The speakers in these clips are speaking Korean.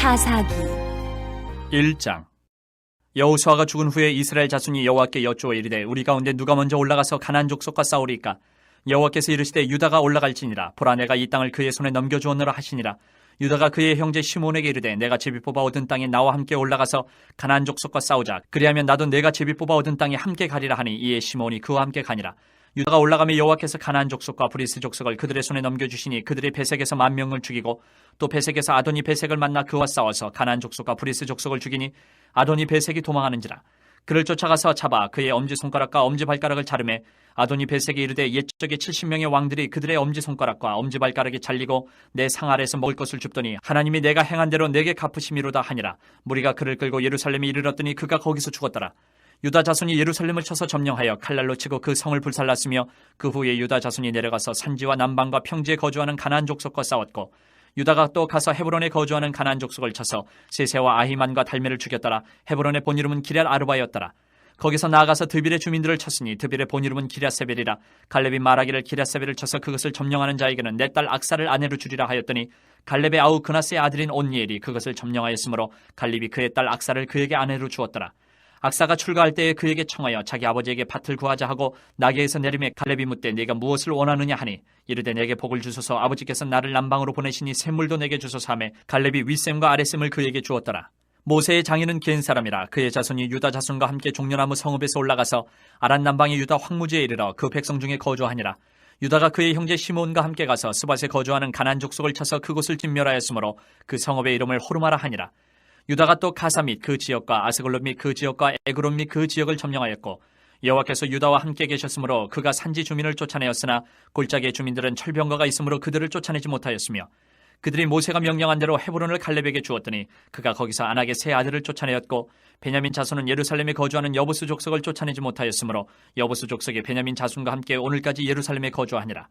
사사기 1장. 여호수아가 죽은 후에 이스라엘 자손이 여호와께 여쭈어 이르되 우리 가운데 누가 먼저 올라가서 가나안 족속과 싸우리까? 여호와께서 이르시되 유다가 올라갈지니라. 보라, 내가 이 땅을 그의 손에 넘겨주었노라 하시니라. 유다가 그의 형제 시몬에게 이르되 내가 제비 뽑아 얻은 땅에 나와 함께 올라가서 가나안 족속과 싸우자. 그리하면 나도 내가 제비 뽑아 얻은 땅에 함께 가리라 하니 이에 시몬이 그와 함께 가니라. 유다가 올라가며 여호와께서 가나안 족속과 브리스 족속을 그들의 손에 넘겨주시니 그들이 베색에서 10,000명을 죽이고 또 베색에서 아도니 베색을 만나 그와 싸워서 가나안 족속과 브리스 족속을 죽이니 아도니 베색이 도망하는지라. 그를 쫓아가서 잡아 그의 엄지손가락과 엄지발가락을 자르매 아도니 베색이 이르되 옛적에 70명의 왕들이 그들의 엄지손가락과 엄지발가락이 잘리고 내 상 아래에서 먹을 것을 줍더니 하나님이 내가 행한 대로 내게 갚으심이로다 하니라. 무리가 그를 끌고 예루살렘에 이르렀더니 그가 거기서 죽었더라. 유다 자손이 예루살렘을 쳐서 점령하여 칼날로 치고 그 성을 불살랐으며 그 후에 유다 자손이 내려가서 산지와 남방과 평지에 거주하는 가나안 족속과 싸웠고 유다가 또 가서 헤브론에 거주하는 가나안 족속을 쳐서 세세와 아히만과 달메를 죽였더라. 헤브론의 본 이름은 기럇 아르바였더라. 거기서 나아가서 드빌의 주민들을 쳤으니 드빌의 본 이름은 기랴세벨이라. 갈렙이 말하기를 기랴세벨을 쳐서 그것을 점령하는 자에게는 내 딸 악사를 아내로 주리라 하였더니 갈렙의 아우 그나스의 아들인 온니엘이 그것을 점령하였으므로 갈렙이 그의 딸 악사를 그에게 아내로 주었더라. 악사가 출가할 때에 그에게 청하여 자기 아버지에게 밭을 구하자 하고 나귀에서 내리매 갈렙이 묻되 네가 무엇을 원하느냐 하니 이르되 내게 복을 주소서 아버지께서 나를 남방으로 보내시니 샘물도 내게 주소서 하매 갈렙이 윗샘과 아랫샘을 그에게 주었더라. 모세의 장인은 겐 사람이라. 그의 자손이 유다 자손과 함께 종려나무 성읍에서 올라가서 아란 남방의 유다 황무지에 이르러 그 백성 중에 거주하니라. 유다가 그의 형제 시몬과 함께 가서 스밧에 거주하는 가나안 족속을 쳐서 그곳을 진멸하였으므로 그 성읍의 이름을 호르마라 하니라. 유다가 또 가사 및 그 지역과 아스글론 및 그 지역과 에그론 및 그 지역을 점령하였고 여호와께서 유다와 함께 계셨으므로 그가 산지 주민을 쫓아내었으나 골짜기의 주민들은 철병거가 있으므로 그들을 쫓아내지 못하였으며 그들이 모세가 명령한 대로 헤브론을 갈렙에게 주었더니 그가 거기서 안악의 세 아들을 쫓아내었고 베냐민 자손은 예루살렘에 거주하는 여부스 족속을 쫓아내지 못하였으므로 여부스 족속이 베냐민 자손과 함께 오늘까지 예루살렘에 거주하니라.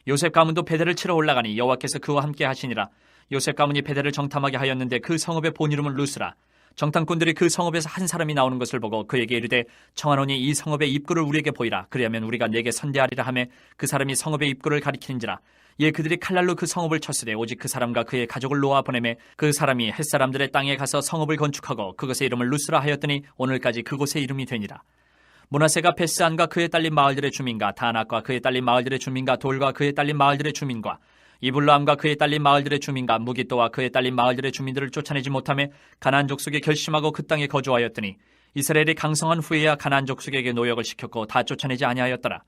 요셉 가문도 베델을 치러 올라가니 여호와께서 그와 함께 하시니라. 요셉 가문이 베델을 정탐하게 하였는데 그 성읍의 본 이름은 루스라. 정탐꾼들이 그 성읍에서 한 사람이 나오는 것을 보고 그에게 이르되 청하노니 이 성읍의 입구를 우리에게 보이라. 그리하면 우리가 내게 선대하리라 하매 그 사람이 성읍의 입구를 가리키는지라. 이에 그들이 칼날로 그 성읍을 쳤으되 오직 그 사람과 그의 가족을 놓아 보내매 그 사람이 햇사람들의 땅에 가서 성읍을 건축하고 그것의 이름을 루스라 하였더니 오늘까지 그곳의 이름이 되니라. 므낫세가 베스안과 그의 딸린 마을들의 주민과 다낙과 그의 딸린 마을들의 주민과 돌과 그의 딸린 마을들의 주민과 이블라함과 그의 딸린 마을들의 주민과 무기또와 그의 딸린 마을들의 주민들을 쫓아내지 못하며 가나안 족속에 결심하고 그 땅에 거주하였더니 이스라엘이 강성한 후에야 가나안 족속에게 노역을 시켰고 다 쫓아내지 아니하였더라.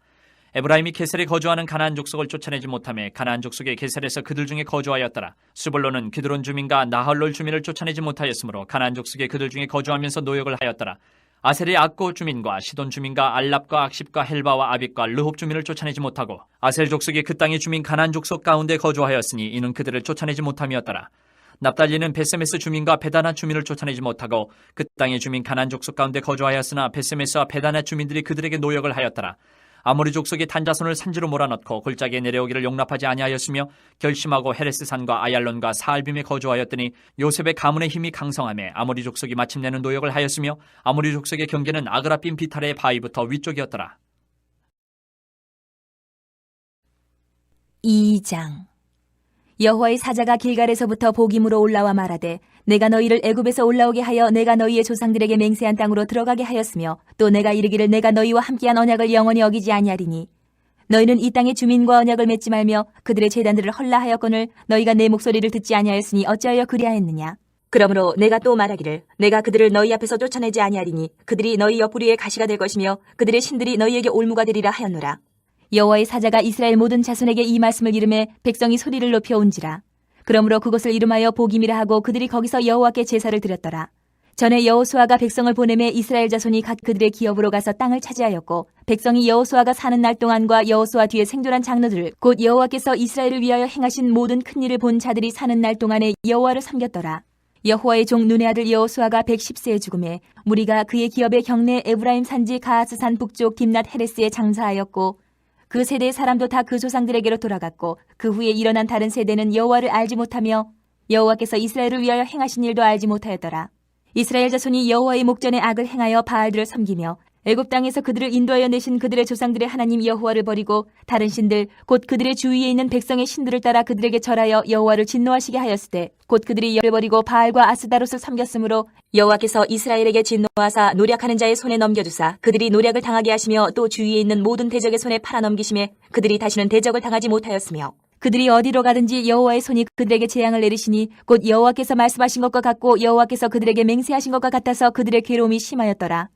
에브라임이 게셀에 거주하는 가나안 족속을 쫓아내지 못하며 가나안 족속의 게셀에서 그들 중에 거주하였더라. 스불론은 기드론 주민과 나할롤 주민을 쫓아내지 못하였으므로 가나안 족속의 그들 중에 거주하면서 노역을 하였더라. 아셀의 악고 주민과 시돈 주민과 알랍과 악십과 헬바와 아빅과 르홉 주민을 쫓아내지 못하고 아셀 족속이 그 땅의 주민 가나안 족속 가운데 거주하였으니 이는 그들을 쫓아내지 못함이었더라. 납달리는 베세메스 주민과 베다나 주민을 쫓아내지 못하고 그 땅의 주민 가나안 족속 가운데 거주하였으나 베세메스와 베다나 주민들이 그들에게 노역을 하였더라. 아모리 족속이 단자손을 산지로 몰아넣고 골짜기에 내려오기를 용납하지 아니하였으며 결심하고 헤레스산과 아얄론과 사알빔에 거주하였더니 요셉의 가문의 힘이 강성하며 아모리 족속이 마침내는 노역을 하였으며 아모리 족속의 경계는 아그라빔 비탈의 바위부터 위쪽이었더라. 2장. 여호와의 사자가 길갈에서부터 복임으로 올라와 말하되 내가 너희를 애굽에서 올라오게 하여 내가 너희의 조상들에게 맹세한 땅으로 들어가게 하였으며 또 내가 이르기를 내가 너희와 함께한 언약을 영원히 어기지 아니하리니 너희는 이 땅의 주민과 언약을 맺지 말며 그들의 제단들을 헐라하였거늘 너희가 내 목소리를 듣지 아니하였으니 어찌하여 그리하였느냐. 그러므로 내가 또 말하기를 내가 그들을 너희 앞에서 쫓아내지 아니하리니 그들이 너희 옆구리에 가시가 될 것이며 그들의 신들이 너희에게 올무가 되리라 하였노라. 여호와의 사자가 이스라엘 모든 자손에게 이 말씀을 이르매 백성이 소리를 높여 온지라. 그러므로 그곳을 이름하여 복임이라 하고 그들이 거기서 여호와께 제사를 드렸더라. 전에 여호수아가 백성을 보내매 이스라엘 자손이 각 그들의 기업으로 가서 땅을 차지하였고 백성이 여호수아가 사는 날 동안과 여호수아 뒤에 생존한 장로들 곧 여호와께서 이스라엘을 위하여 행하신 모든 큰 일을 본 자들이 사는 날 동안에 여호와를 섬겼더라. 여호와의 종 눈의 아들 여호수아가 110세에 죽음에 무리가 그의 기업의 경내 에브라임 산지 가하스산 북쪽 딥낫 헤레스에 장사하였고 그 세대의 사람도 다 그 조상들에게로 돌아갔고 그 후에 일어난 다른 세대는 여호와를 알지 못하며 여호와께서 이스라엘을 위하여 행하신 일도 알지 못하였더라. 이스라엘 자손이 여호와의 목전에 악을 행하여 바알들을 섬기며 애굽 땅에서 그들을 인도하여 내신 그들의 조상들의 하나님 여호와를 버리고 다른 신들 곧 그들의 주위에 있는 백성의 신들을 따라 그들에게 절하여 여호와를 진노하시게 하였을 때 곧 그들이 여를 버리고 바알과 아스다롯을 섬겼으므로 여호와께서 이스라엘에게 진노하사 노략하는 자의 손에 넘겨주사 그들이 노략을 당하게 하시며 또 주위에 있는 모든 대적의 손에 팔아넘기심에 그들이 다시는 대적을 당하지 못하였으며 그들이 어디로 가든지 여호와의 손이 그들에게 재앙을 내리시니 곧 여호와께서 말씀하신 것과 같고 여호와께서 그들에게 맹세하신 것과 같아서 그들의 괴로움이 심하였더라.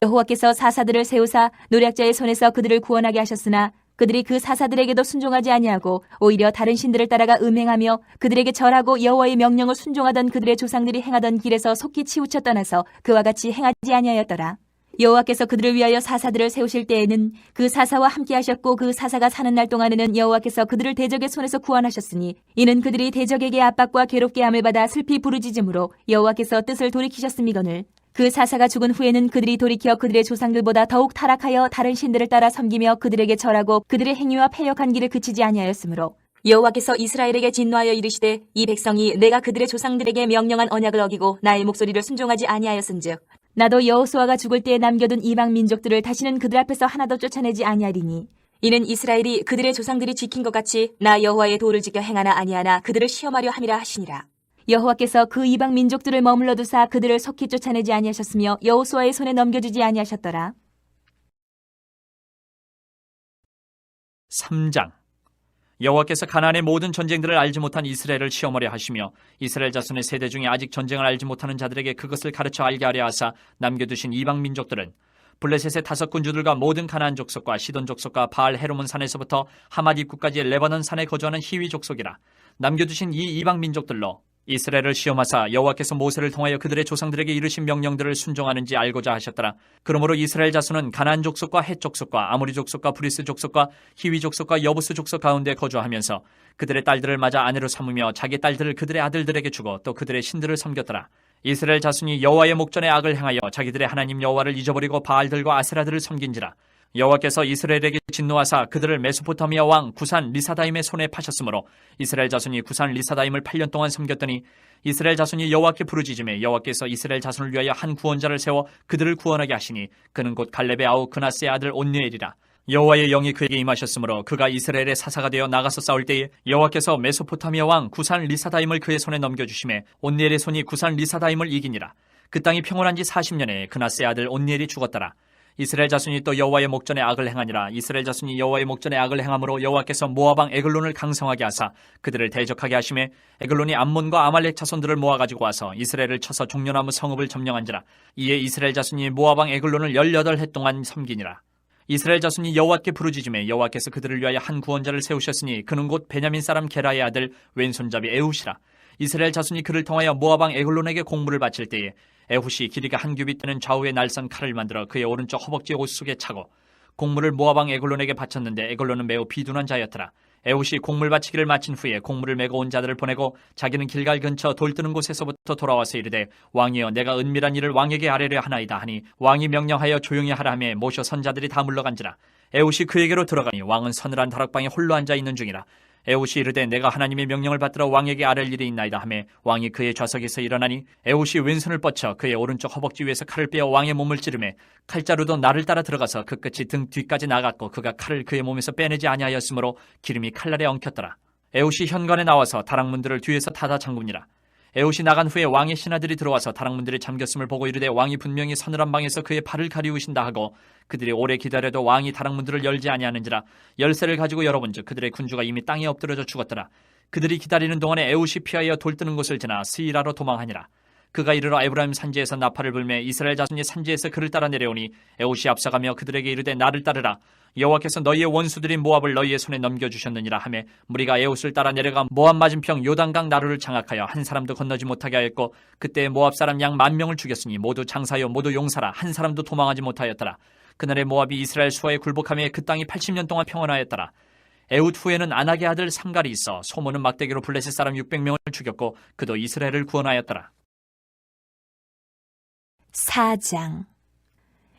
여호와께서 사사들을 세우사 노략자의 손에서 그들을 구원하게 하셨으나 그들이 그 사사들에게도 순종하지 아니하고 오히려 다른 신들을 따라가 음행하며 그들에게 절하고 여호와의 명령을 순종하던 그들의 조상들이 행하던 길에서 속히 치우쳐 떠나서 그와 같이 행하지 아니하였더라. 여호와께서 그들을 위하여 사사들을 세우실 때에는 그 사사와 함께 하셨고 그 사사가 사는 날 동안에는 여호와께서 그들을 대적의 손에서 구원하셨으니 이는 그들이 대적에게 압박과 괴롭게 함을 받아 슬피 부르짖음으로 여호와께서 뜻을 돌이키셨음이거늘 그 사사가 죽은 후에는 그들이 돌이켜 그들의 조상들보다 더욱 타락하여 다른 신들을 따라 섬기며 그들에게 절하고 그들의 행위와 패역한 길을 그치지 아니하였으므로 여호와께서 이스라엘에게 진노하여 이르시되 이 백성이 내가 그들의 조상들에게 명령한 언약을 어기고 나의 목소리를 순종하지 아니하였은즉 나도 여호수아가 죽을 때에 남겨둔 이방 민족들을 다시는 그들 앞에서 하나도 쫓아내지 아니하리니 이는 이스라엘이 그들의 조상들이 지킨 것 같이 나 여호와의 도를 지켜 행하나 아니하나 그들을 시험하려 함이라 하시니라. 여호와께서 그 이방 민족들을 머물러 두사 그들을 속히 쫓아내지 아니하셨으며 여호수아의 손에 넘겨주지 아니하셨더라. 3장. 여호와께서 가나안의 모든 전쟁들을 알지 못한 이스라엘을 시험하려 하시며 이스라엘 자손의 세대 중에 아직 전쟁을 알지 못하는 자들에게 그것을 가르쳐 알게 하려 하사 남겨두신 이방 민족들은 블레셋의 5 군주들과 모든 가나안 족속과 시돈 족속과 바알 헤르몬 산에서부터 하맛 입구까지의 레바논 산에 거주하는 히위 족속이라. 남겨두신 이 이방 민족들로 이스라엘을 시험하사 여호와께서 모세를 통하여 그들의 조상들에게 이르신 명령들을 순종하는지 알고자 하셨더라. 그러므로 이스라엘 자손은 가나안 족속과 헷 족속과 아모리 족속과 브리스 족속과 히위 족속과 여부스 족속 가운데 거주하면서 그들의 딸들을 맞아 아내로 삼으며 자기 딸들을 그들의 아들들에게 주고 또 그들의 신들을 섬겼더라. 이스라엘 자손이 여호와의 목전에 악을 행하여 자기들의 하나님 여호와를 잊어버리고 바알들과 아세라들을 섬긴지라. 여호와께서 이스라엘에게 진노하사 그들을 메소포타미아 왕 구산 리사다임의 손에 파셨으므로 이스라엘 자손이 구산 리사다임을 8년 동안 섬겼더니 이스라엘 자손이 여호와께 부르짖음에 여호와께서 이스라엘 자손을 위하여 한 구원자를 세워 그들을 구원하게 하시니 그는 곧 갈렙의 아우 그나스의 아들 온니엘이라. 여호와의 영이 그에게 임하셨으므로 그가 이스라엘의 사사가 되어 나가서 싸울 때에 여호와께서 메소포타미아 왕 구산 리사다임을 그의 손에 넘겨주심에 온니엘의 손이 구산 리사다임을 이기니라. 그 땅이 평온한 지 40년에 그나스의 아들 온니엘이 죽었더라. 이스라엘 자손이 또 여호와의 목전에 악을 행하니라. 이스라엘 자손이 여호와의 목전에 악을 행함으로 여호와께서 모압 왕 에글론을 강성하게 하사 그들을 대적하게 하심에 에글론이 암몬과 아말렉 자손들을 모아가지고 와서 이스라엘을 쳐서 종려나무 성읍을 점령한지라. 이에 이스라엘 자손이 모압 왕 에글론을 18해 동안 섬기니라. 이스라엘 자손이 여호와께 부르짖음에 여호와께서 그들을 위하여 한 구원자를 세우셨으니 그는 곧 베냐민 사람 게라의 아들 왼손잡이 에훗이라. 이스라엘 자손이 그를 통하여 모압 왕 에글론에게 공물을 바칠 때에 에훗이 길이가 한 규빗 되는 좌우에 날선 칼을 만들어 그의 오른쪽 허벅지 옷 속에 차고 공물을 모압 왕 에글론에게 바쳤는데 에글론은 매우 비둔한 자였더라. 에훗이 공물 바치기를 마친 후에 공물을 메고 온 자들을 보내고 자기는 길갈 근처 돌 뜨는 곳에서부터 돌아와서 이르되 왕이여 내가 은밀한 일을 왕에게 아뢰려 하나이다 하니 왕이 명령하여 조용히 하라 하며 모셔 선자들이 다 물러간지라. 에훗이 그에게로 들어가니 왕은 서늘한 다락방에 홀로 앉아 있는 중이라. 에훗이 이르되 내가 하나님의 명령을 받들어 왕에게 아랠 일이 있나이다 하며 왕이 그의 좌석에서 일어나니 에훗이 왼손을 뻗쳐 그의 오른쪽 허벅지 위에서 칼을 빼어 왕의 몸을 찌르매 칼자루도 나를 따라 들어가서 그 끝이 등 뒤까지 나갔고 그가 칼을 그의 몸에서 빼내지 아니하였으므로 기름이 칼날에 엉켰더라. 에훗이 현관에 나와서 다락문들을 뒤에서 닫아 잠굽니라. 에훗이 나간 후에 왕의 신하들이 들어와서 다락문들이 잠겼음을 보고 이르되 왕이 분명히 서늘한 방에서 그의 발을 가리우신다 하고 그들이 오래 기다려도 왕이 다락문들을 열지 아니하는지라. 열쇠를 가지고 열어본즉 그들의 군주가 이미 땅에 엎드려져 죽었더라. 그들이 기다리는 동안에 에훗이 피하여 돌 뜨는 곳을 지나 스이라로 도망하니라. 그가 이르러 에브라임 산지에서 나팔을 불매 이스라엘 자손이 산지에서 그를 따라 내려오니 에훗이 앞서가며 그들에게 이르되 나를 따르라. 여호와께서 너희의 원수들인 모압을 너희의 손에 넘겨주셨느니라 하며 무리가 에훗을 따라 내려가 모압 맞은평 요단강 나루를 장악하여 한 사람도 건너지 못하게 하였고 그때 모압 사람 양 10,000명을 죽였으니 모두 장사요 모두 용사라. 한 사람도 도망하지 못하였더라. 그날에 모압이 이스라엘 수하에 굴복하며 그 땅이 80년 동안 평안하였더라. 에훗 후에는 아낙의 아들 삼갈이 있어 소모는 막대기로 블레셋 사람 600명을 죽였고 그도 이스라엘을 구원하였더라. 4장.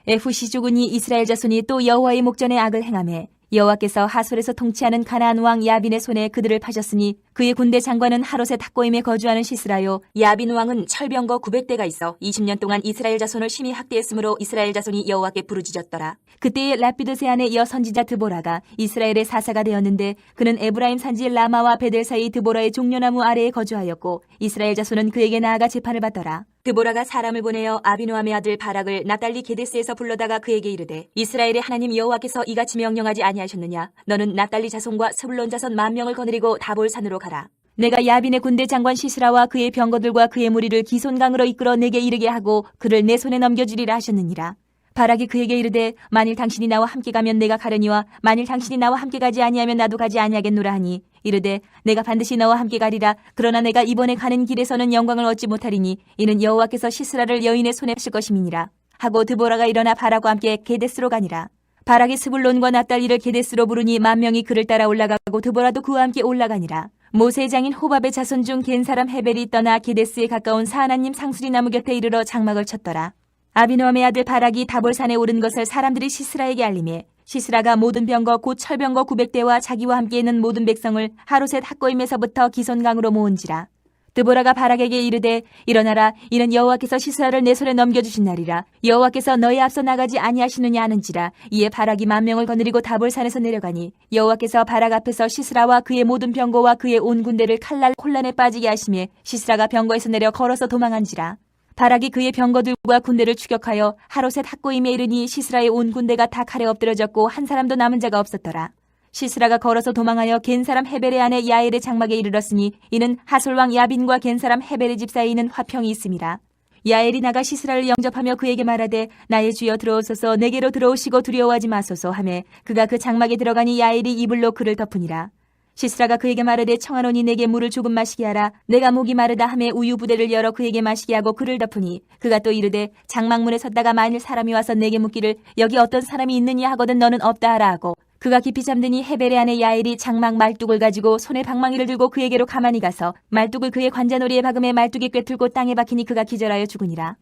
에훗이 죽으니 이스라엘 자손이 또 여호와의 목전에 악을 행하매 여호와께서 하솔에서 통치하는 가나안 왕 야빈의 손에 그들을 파셨으니 그의 군대 장관은 하롯의 탁고임에 거주하는 시스라요. 야빈 왕은 철병거 900대가 있어 20년 동안 이스라엘 자손을 심히 학대했으므로 이스라엘 자손이 여호와께 부르짖었더라. 그때에 라피드 세안의 여 선지자 드보라가 이스라엘의 사사가 되었는데 그는 에브라임 산지 라마와 베델 사이 드보라의 종려나무 아래에 거주하였고 이스라엘 자손은 그에게 나아가 재판을 받더라. 드보라가 사람을 보내어 아비노함의 아들 바락을 납달리 게데스에서 불러다가 그에게 이르되 이스라엘의 하나님 여호와께서 이같이 명령하지 아니하셨느냐. 너는 납달리 자손과 스불론 자손 10,000명을 거느리고 다볼 산으로 가라. 내가 야빈의 군대 장관 시스라와 그의 병거들과 그의 무리를 기손강으로 이끌어 내게 이르게 하고 그를 내 손에 넘겨주리라 하셨느니라. 바락이 그에게 이르되 만일 당신이 나와 함께 가면 내가 가려니와 만일 당신이 나와 함께 가지 아니하면 나도 가지 아니하겠노라 하니 이르되 내가 반드시 너와 함께 가리라. 그러나 내가 이번에 가는 길에서는 영광을 얻지 못하리니 이는 여호와께서 시스라를 여인의 손에 하실 것임이니라 하고 드보라가 일어나 바락과 함께 게데스로 가니라. 바락이 스불론과 납달리를 게데스로 부르니 10,000명이 그를 따라 올라가고 드보라도 그와 함께 올라가니라. 모세의 장인 호밥의 자손 중 겐 사람 헤벨이 떠나 게데스에 가까운 사하나님 상수리 나무 곁에 이르러 장막을 쳤더라. 아비노함의 아들 바락이 다볼산에 오른 것을 사람들이 시스라에게 알리매 시스라가 모든 병거 곧 철병거 900대와 자기와 함께 있는 모든 백성을 하롯의 탁고임에서부터 기손강으로 모은지라. 드보라가 바락에게 이르되 일어나라. 이는 여호와께서 시스라를 내 손에 넘겨주신 날이라. 여호와께서 너희 앞서 나가지 아니하시느냐 하는지라. 이에 바락이 10,000명을 거느리고 다볼산에서 내려가니 여호와께서 바락 앞에서 시스라와 그의 모든 병거와 그의 온 군대를 칼날 혼란에 빠지게 하시매 시스라가 병거에서 내려 걸어서 도망한지라. 바락이 그의 병거들과 군대를 추격하여 하롯의 탁고임에 이르니 시스라의 온 군대가 다 칼에 엎드러졌고 한 사람도 남은 자가 없었더라. 시스라가 걸어서 도망하여 겐 사람 헤벨의 아내 야엘의 장막에 이르렀으니 이는 하솔 왕 야빈과 겐 사람 헤벨의 집 사이에는 화평이 있음이라. 야엘이 나가 시스라를 영접하며 그에게 말하되 나의 주여 들어오소서. 내게로 들어오시고 두려워하지 마소서 하매 그가 그 장막에 들어가니 야엘이 이불로 그를 덮으니라. 시스라가 그에게 말하되 청하노니 내게 물을 조금 마시게 하라. 내가 목이 마르다 하매 우유 부대를 열어 그에게 마시게 하고 그를 덮으니 그가 또 이르되 장막문에 섰다가 만일 사람이 와서 내게 묻기를 여기 어떤 사람이 있느냐 하거든 너는 없다 하라 하고 그가 깊이 잠드니 헤벨의 아내 야엘이 장막 말뚝을 가지고 손에 방망이를 들고 그에게로 가만히 가서 말뚝을 그의 관자놀이에 박음에 말뚝이 꿰뚫고 땅에 박히니 그가 기절하여 죽으니라.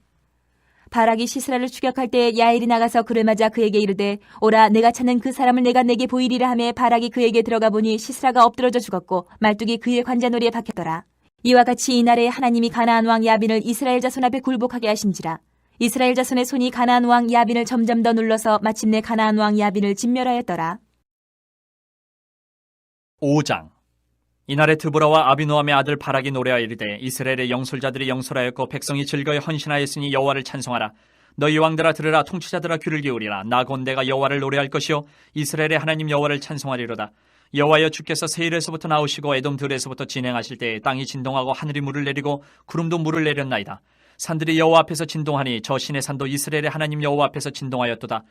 바락이 시스라를 추격할 때 야엘이 나가서 그를 맞아 그에게 이르되 오라 내가 찾는 그 사람을 내가 내게 보이리라 하며 바락이 그에게 들어가 보니 시스라가 엎드러져 죽었고 말뚝이 그의 관자놀이에 박혔더라. 이와 같이 이날에 하나님이 가나안 왕 야빈을 이스라엘 자손 앞에 굴복하게 하신지라. 이스라엘 자손의 손이 가나안 왕 야빈을 점점 더 눌러서 마침내 가나안 왕 야빈을 진멸하였더라. 5장. 이날에 드보라와 아비노함의 아들 바락이 노래하여 이르되 이스라엘의 영솔자들이 영솔하였고 백성이 즐거이 헌신하였으니 여호와를 찬송하라. 너희 왕들아 들으라. 통치자들아 귀를 기울이라. 나 곧 내가 여호와를 노래할 것이요 이스라엘의 하나님 여호와를 찬송하리로다. 여호와여 주께서 세일에서부터 나오시고 에돔 들에서부터 진행하실 때 땅이 진동하고 하늘이 물을 내리고 구름도 물을 내렸나이다. 산들이 여호와 앞에서 진동하니 저 신의 산도 이스라엘의 하나님 여호와 앞에서 진동하였도다.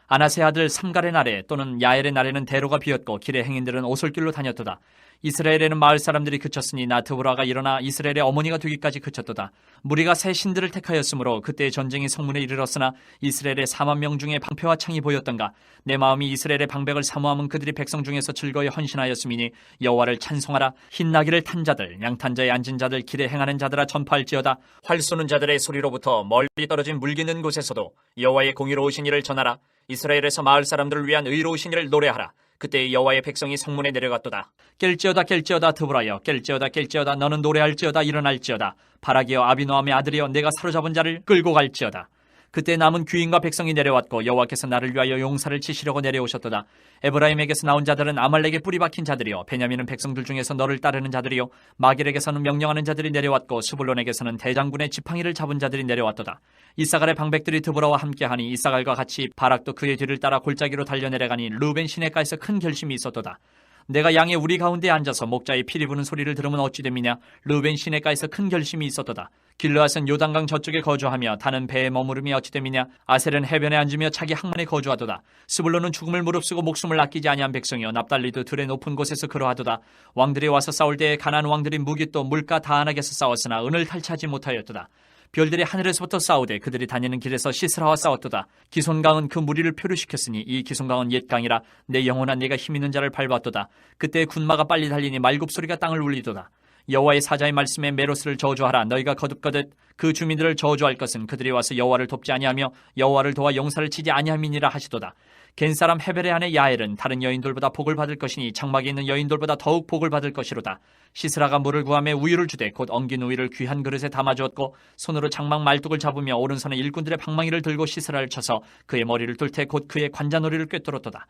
아나세 아들 삼갈의 날에 또는 야엘의 날에는 대로가 비었고 길의 행인들은 오솔길로 다녔도다. 이스라엘에는 마을 사람들이 그쳤으니 나 드보라가 일어나 이스라엘의 어머니가 되기까지 그쳤도다. 무리가 새 신들을 택하였으므로 그때의 전쟁이 성문에 이르렀으나 이스라엘의 40,000명 중에 방패와 창이 보였던가. 내 마음이 이스라엘의 방백을 사모함은 그들이 백성 중에서 즐거이 헌신하였음이니 여호와를 찬송하라. 흰 나귀를 탄 자들 양탄 자에 앉은 자들 길에 행하는 자들아 전파할지어다. 활 쏘는 자들의 소리로부터 멀리 떨어진 물기는 곳에서도 여호와의 공의로우신 일을 전하라. 이스라엘에서 마을 사람들을 위한 의로우신 일을 노래하라. 그때 여호와의 백성이 성문에 내려갔도다. 깰지어다 깰지어다 드보라여 깰지어다 깰지어다 너는 노래할지어다 일어날지어다. 바락이여 아비노함의 아들이여 내가 사로잡은 자를 끌고 갈지어다. 그때 남은 귀인과 백성이 내려왔고 여호와께서 나를 위하여 용사를 치시려고 내려오셨도다. 에브라임에게서 나온 자들은 아말렉에 뿌리 박힌 자들이요 베냐민은 백성들 중에서 너를 따르는 자들이요 마길에게서는 명령하는 자들이 내려왔고 스불론에게서는 대장군의 지팡이를 잡은 자들이 내려왔도다. 이사갈의 방백들이 드보라와 함께하니 이사갈과 같이 바락도 그의 뒤를 따라 골짜기로 달려내려가니 루벤 시내가에서 큰 결심이 있었도다. 내가 양의 우리 가운데 앉아서 목자의 피리 부는 소리를 들으면 어찌 됨이냐. 루벤 시내가에서 큰 결심이 있었도다. 길르앗은 요단강 저쪽에 거주하며 다는 배에 머무름이 어찌 됨이냐. 아셀은 해변에 앉으며 자기 항만에 거주하도다. 스불론은 죽음을 무릅쓰고 목숨을 아끼지 아니한 백성이여 납달리도 들의 높은 곳에서 그러하도다. 왕들이 와서 싸울 때에 가나안 왕들이 무기또 물가 다안하게서 싸웠으나 은을 탈취하지 못하였도다. 별들이 하늘에서부터 싸우되 그들이 다니는 길에서 시스라와 싸웠도다. 기손강은 그 무리를 표류시켰으니 이 기손강은 옛 강이라. 내 영혼아 네가 힘있는 자를 밟았도다. 그때 군마가 빨리 달리니 말굽소리가 땅을 울리도다. 여호와의 사자의 말씀에 메로스를 저주하라. 너희가 거듭거듭 그 주민들을 저주할 것은 그들이 와서 여호와를 돕지 아니하며 여호와를 도와 용사를 치지 아니함이니라 하시도다. 겐 사람 헤벨의 아내 야엘은 다른 여인들보다 복을 받을 것이니 장막에 있는 여인들보다 더욱 복을 받을 것이로다. 시스라가 물을 구하며 우유를 주되 곧 엉긴 우유를 귀한 그릇에 담아주었고 손으로 장막 말뚝을 잡으며 오른손에 일꾼들의 방망이를 들고 시스라를 쳐서 그의 머리를 뚫되 곧 그의 관자놀이를 꿰뚫었도다.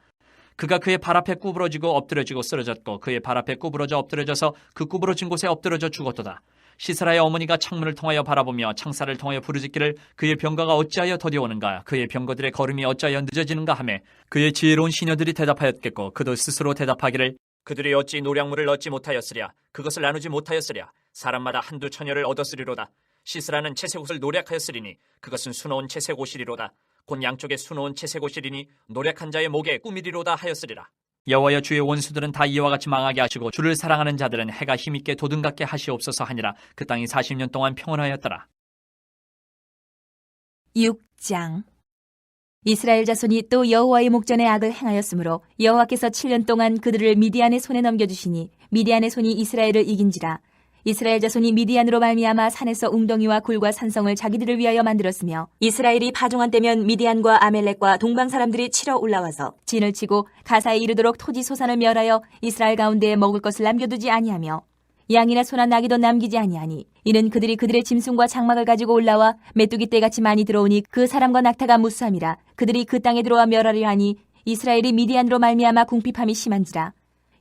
그가 그의 발 앞에 구부러지고 엎드려지고 쓰러졌고 그의 발 앞에 구부러져 엎드려져서 그 구부러진 곳에 엎드려져 죽었도다. 시스라의 어머니가 창문을 통하여 바라보며 창살을 통하여 부르짖기를 그의 병거가 어찌하여 더디오는가, 그의 병거들의 걸음이 어찌하여 늦어지는가 하며 그의 지혜로운 시녀들이 대답하였겠고 그도 스스로 대답하기를 그들이 어찌 노량물을 얻지 못하였으랴, 그것을 나누지 못하였으랴. 사람마다 한두 처녀를 얻었으리로다. 시스라는 채색 옷을 노략하였으리니 그것은 수놓은 채색 옷이리로다. 곧 양쪽에 수놓은 채색 옷이리니 노략한 자의 목에 꾸미리로다 하였으리라. 여호와여, 주의 원수들은 다 이와 같이 망하게 하시고 주를 사랑하는 자들은 해가 힘있게 도든갑게 하시옵소서 하니라. 그 땅이 40년 동안 평온하였더라. 6장. 이스라엘 자손이 또 여호와의 목전에 악을 행하였으므로 여호와께서 7년 동안 그들을 미디안의 손에 넘겨주시니 미디안의 손이 이스라엘을 이긴지라. 이스라엘 자손이 미디안으로 말미암아 산에서 웅덩이와 굴과 산성을 자기들을 위하여 만들었으며 이스라엘이 파종한 때면 미디안과 아멜렉과 동방 사람들이 치러 올라와서 진을 치고 가사에 이르도록 토지 소산을 멸하여 이스라엘 가운데에 먹을 것을 남겨두지 아니하며 양이나 소나 나귀도 남기지 아니하니 이는 그들이 그들의 짐승과 장막을 가지고 올라와 메뚜기 떼같이 많이 들어오니 그 사람과 낙타가 무수함이라. 그들이 그 땅에 들어와 멸하려 하니 이스라엘이 미디안으로 말미암아 궁핍함이 심한지라.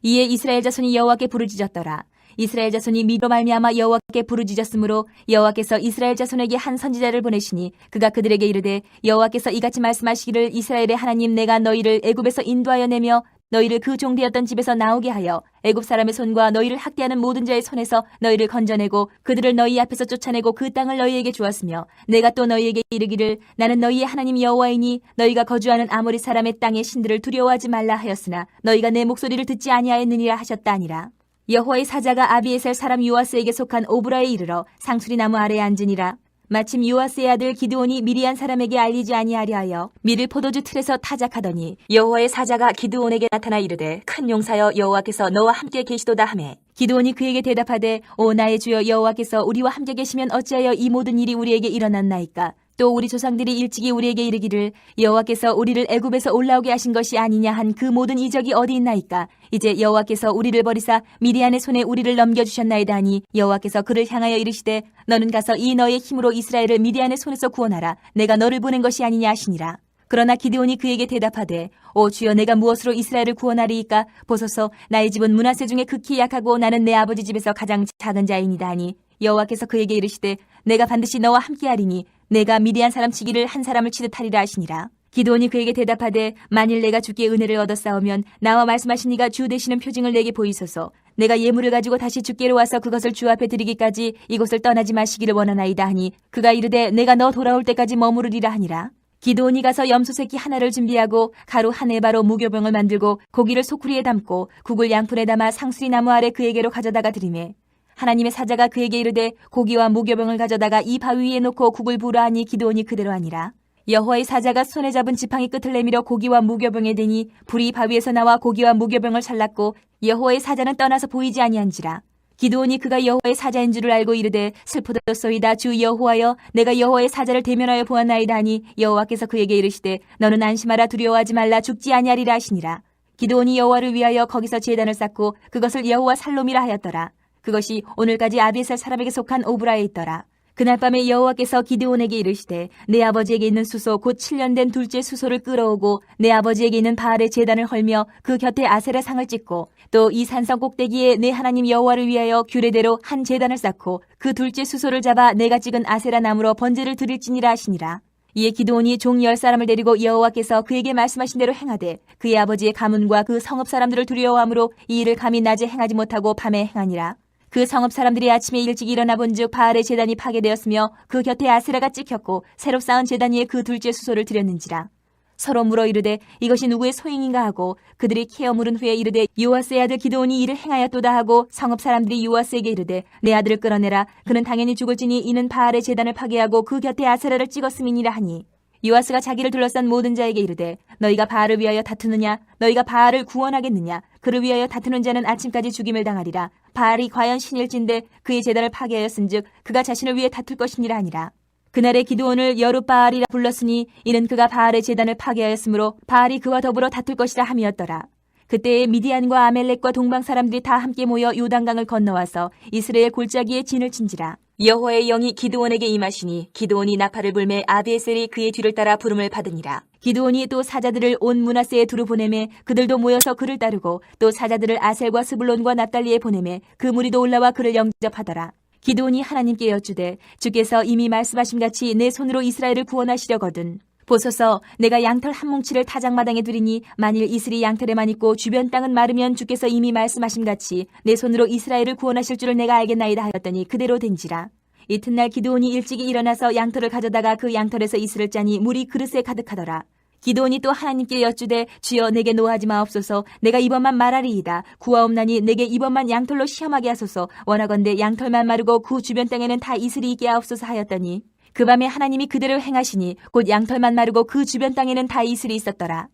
이에 이스라엘 자손이 여호와께 부르짖었더라. 이스라엘 자손이 미로 말미암아 여호와께 부르짖었으므로 여호와께서 이스라엘 자손에게 한 선지자를 보내시니 그가 그들에게 이르되 여호와께서 이같이 말씀하시기를 이스라엘의 하나님 내가 너희를 애굽에서 인도하여 내며 너희를 그 종되었던 집에서 나오게 하여 애굽 사람의 손과 너희를 학대하는 모든 자의 손에서 너희를 건져내고 그들을 너희 앞에서 쫓아내고 그 땅을 너희에게 주었으며 내가 또 너희에게 이르기를 나는 너희의 하나님 여호와이니 너희가 거주하는 아모리 사람의 땅의 신들을 두려워하지 말라 하였으나 너희가 내 목소리를 듣지 아니하였느니라 하셨다 아니라. 여호와의 사자가 아비에셀 사람 요아스에게 속한 오브라에 이르러 상수리 나무 아래에 앉으니라. 마침 요아스의 아들 기드온이 미디안 사람에게 알리지 아니하려 하여 밀을 포도주 틀에서 타작하더니 여호와의 사자가 기드온에게 나타나 이르되 큰 용사여 여호와께서 너와 함께 계시도다 하매 기드온이 그에게 대답하되 오 나의 주여 여호와께서 우리와 함께 계시면 어찌하여 이 모든 일이 우리에게 일어났나이까. 또 우리 조상들이 일찍이 우리에게 이르기를 여호와께서 우리를 애굽에서 올라오게 하신 것이 아니냐 한 그 모든 이적이 어디 있나이까. 이제 여호와께서 우리를 버리사 미디안의 손에 우리를 넘겨주셨나이다 하니 여호와께서 그를 향하여 이르시되 너는 가서 이 너의 힘으로 이스라엘을 미디안의 손에서 구원하라. 내가 너를 보낸 것이 아니냐 하시니라. 그러나 기드온이 그에게 대답하되 오 주여 내가 무엇으로 이스라엘을 구원하리이까. 보소서 나의 집은 므낫세 중에 극히 약하고 나는 내 아버지 집에서 가장 작은 자이니이다 하니 여호와께서 그에게 이르시되 내가 반드시 너와 함께하리니 내가 미디안 사람 치기를 한 사람을 치듯 하리라 하시니라. 기드온이 그에게 대답하되 만일 내가 주께 은혜를 얻었사오면 나와 말씀하신 이가 주 되시는 표징을 내게 보이소서. 내가 예물을 가지고 다시 주께로 와서 그것을 주 앞에 드리기까지 이곳을 떠나지 마시기를 원하나이다 하니 그가 이르되 내가 너 돌아올 때까지 머무르리라 하니라. 기드온이 가서 염소 새끼 하나를 준비하고 가루 한 에바로 무교병을 만들고 고기를 소쿠리에 담고 국을 양푼에 담아 상수리 나무 아래 그에게로 가져다가 드리매 하나님의 사자가 그에게 이르되 고기와 무교병을 가져다가 이 바위 위에 놓고 국을 부으라 하니 기드온이 그대로 하니라. 여호와의 사자가 손에 잡은 지팡이 끝을 내밀어 고기와 무교병에 대니 불이 바위에서 나와 고기와 무교병을 잘랐고 여호와의 사자는 떠나서 보이지 아니한지라. 기드온이 그가 여호와의 사자인 줄을 알고 이르되 슬프도소이다 주 여호와여 내가 여호와의 사자를 대면하여 보았나이다 하니 여호와께서 그에게 이르시되 너는 안심하라 두려워하지 말라 죽지 아니하리라 하시니라. 기드온이 여호와를 위하여 거기서 제단을 쌓고 그것을 여호와 살롬이라 하였더라. 그것이 오늘까지 아비에셀 사람에게 속한 오브라에 있더라. 그날 밤에 여호와께서 기드온에게 이르시되 내 아버지에게 있는 수소 곧 7년 된 둘째 수소를 끌어오고 내 아버지에게 있는 바알의 제단을 헐며 그 곁에 아세라 상을 찍고 또 이 산성 꼭대기에 내 하나님 여호와를 위하여 규례대로 한 제단을 쌓고 그 둘째 수소를 잡아 내가 찍은 아세라 나무로 번제를 드릴지니라 하시니라. 이에 기드온이 종 10사람을 데리고 여호와께서 그에게 말씀하신 대로 행하되 그의 아버지의 가문과 그 성읍 사람들을 두려워함으로 이 일을 감히 낮에 행하지 못하고 밤에 행하니라. 그 성읍 사람들이 아침에 일찍 일어나 본즉 바알의 제단이 파괴되었으며 그 곁에 아세라가 찍혔고 새로 쌓은 제단 위에 그 둘째 수소를 드렸는지라. 서로 물어 이르되 이것이 누구의 소행인가 하고 그들이 캐어 물은 후에 이르되 요아스의 아들 기드온이 이를 행하였도다 하고 성읍 사람들이 요아스에게 이르되 내 아들을 끌어내라. 그는 당연히 죽을지니 이는 바알의 제단을 파괴하고 그 곁에 아세라를 찍었음이니라 하니 요아스가 자기를 둘러싼 모든 자에게 이르되 너희가 바알을 위하여 다투느냐 너희가 바알을 구원하겠느냐 그를 위하여 다투는 자는 아침까지 죽임을 당하리라. 바알이 과연 신일진데 그의 제단을 파괴하였은즉 그가 자신을 위해 다툴 것이니라 하니라. 그날에 기드온을 여룻바알이라 불렀으니 이는 그가 바알의 제단을 파괴하였으므로 바알이 그와 더불어 다툴 것이라 함이었더라. 그때에 미디안과 아멜렉과 동방 사람들이 다 함께 모여 요단강을 건너와서 이스라엘 골짜기에 진을 친지라. 여호와의 영이 기드온에게 임하시니 기드온이 나팔을 불매 아비에셀이 그의 뒤를 따라 부름을 받으니라. 기드온이 또 사자들을 온 므낫세에 두루 보내매 그들도 모여서 그를 따르고 또 사자들을 아셀과 스불론과 납달리에 보내매 그 무리도 올라와 그를 영접하더라. 기드온이 하나님께 여쭈되 주께서 이미 말씀하심같이 내 손으로 이스라엘을 구원하시려거든 보소서 내가 양털 한 뭉치를 타작마당에 두리니 만일 이슬이 양털에만 있고 주변 땅은 마르면 주께서 이미 말씀하심같이 내 손으로 이스라엘을 구원하실 줄을 내가 알겠나이다 하였더니 그대로 된지라. 이튿날 기드온이 일찍이 일어나서 양털을 가져다가 그 양털에서 이슬을 짜니 물이 그릇에 가득하더라. 기드온이 또 하나님께 여쭈되 주여 내게 노하지 마옵소서 내가 이번만 말하리이다. 구하옵나니 내게 이번만 양털로 시험하게 하소서 원하건대 양털만 마르고 그 주변 땅에는 다 이슬이 있게 하옵소서 하였더니 그 밤에 하나님이 그대로 행하시니 곧 양털만 마르고 그 주변 땅에는 다 이슬이 있었더라.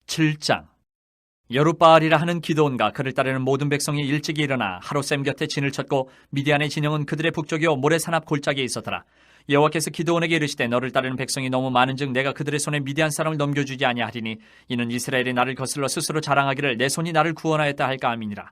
7장. 여룻바알이라 하는 기드온과 그를 따르는 모든 백성이 일찍이 일어나 하롯셈 곁에 진을 쳤고 미디안의 진영은 그들의 북쪽이요 모래산 앞 골짜기에 있었더라. 여호와께서 기드온에게 이르시되 너를 따르는 백성이 너무 많은즉 내가 그들의 손에 미디안 사람을 넘겨주지 아니하리니 이는 이스라엘이 나를 거슬러 스스로 자랑하기를 내 손이 나를 구원하였다 할까 함이니라.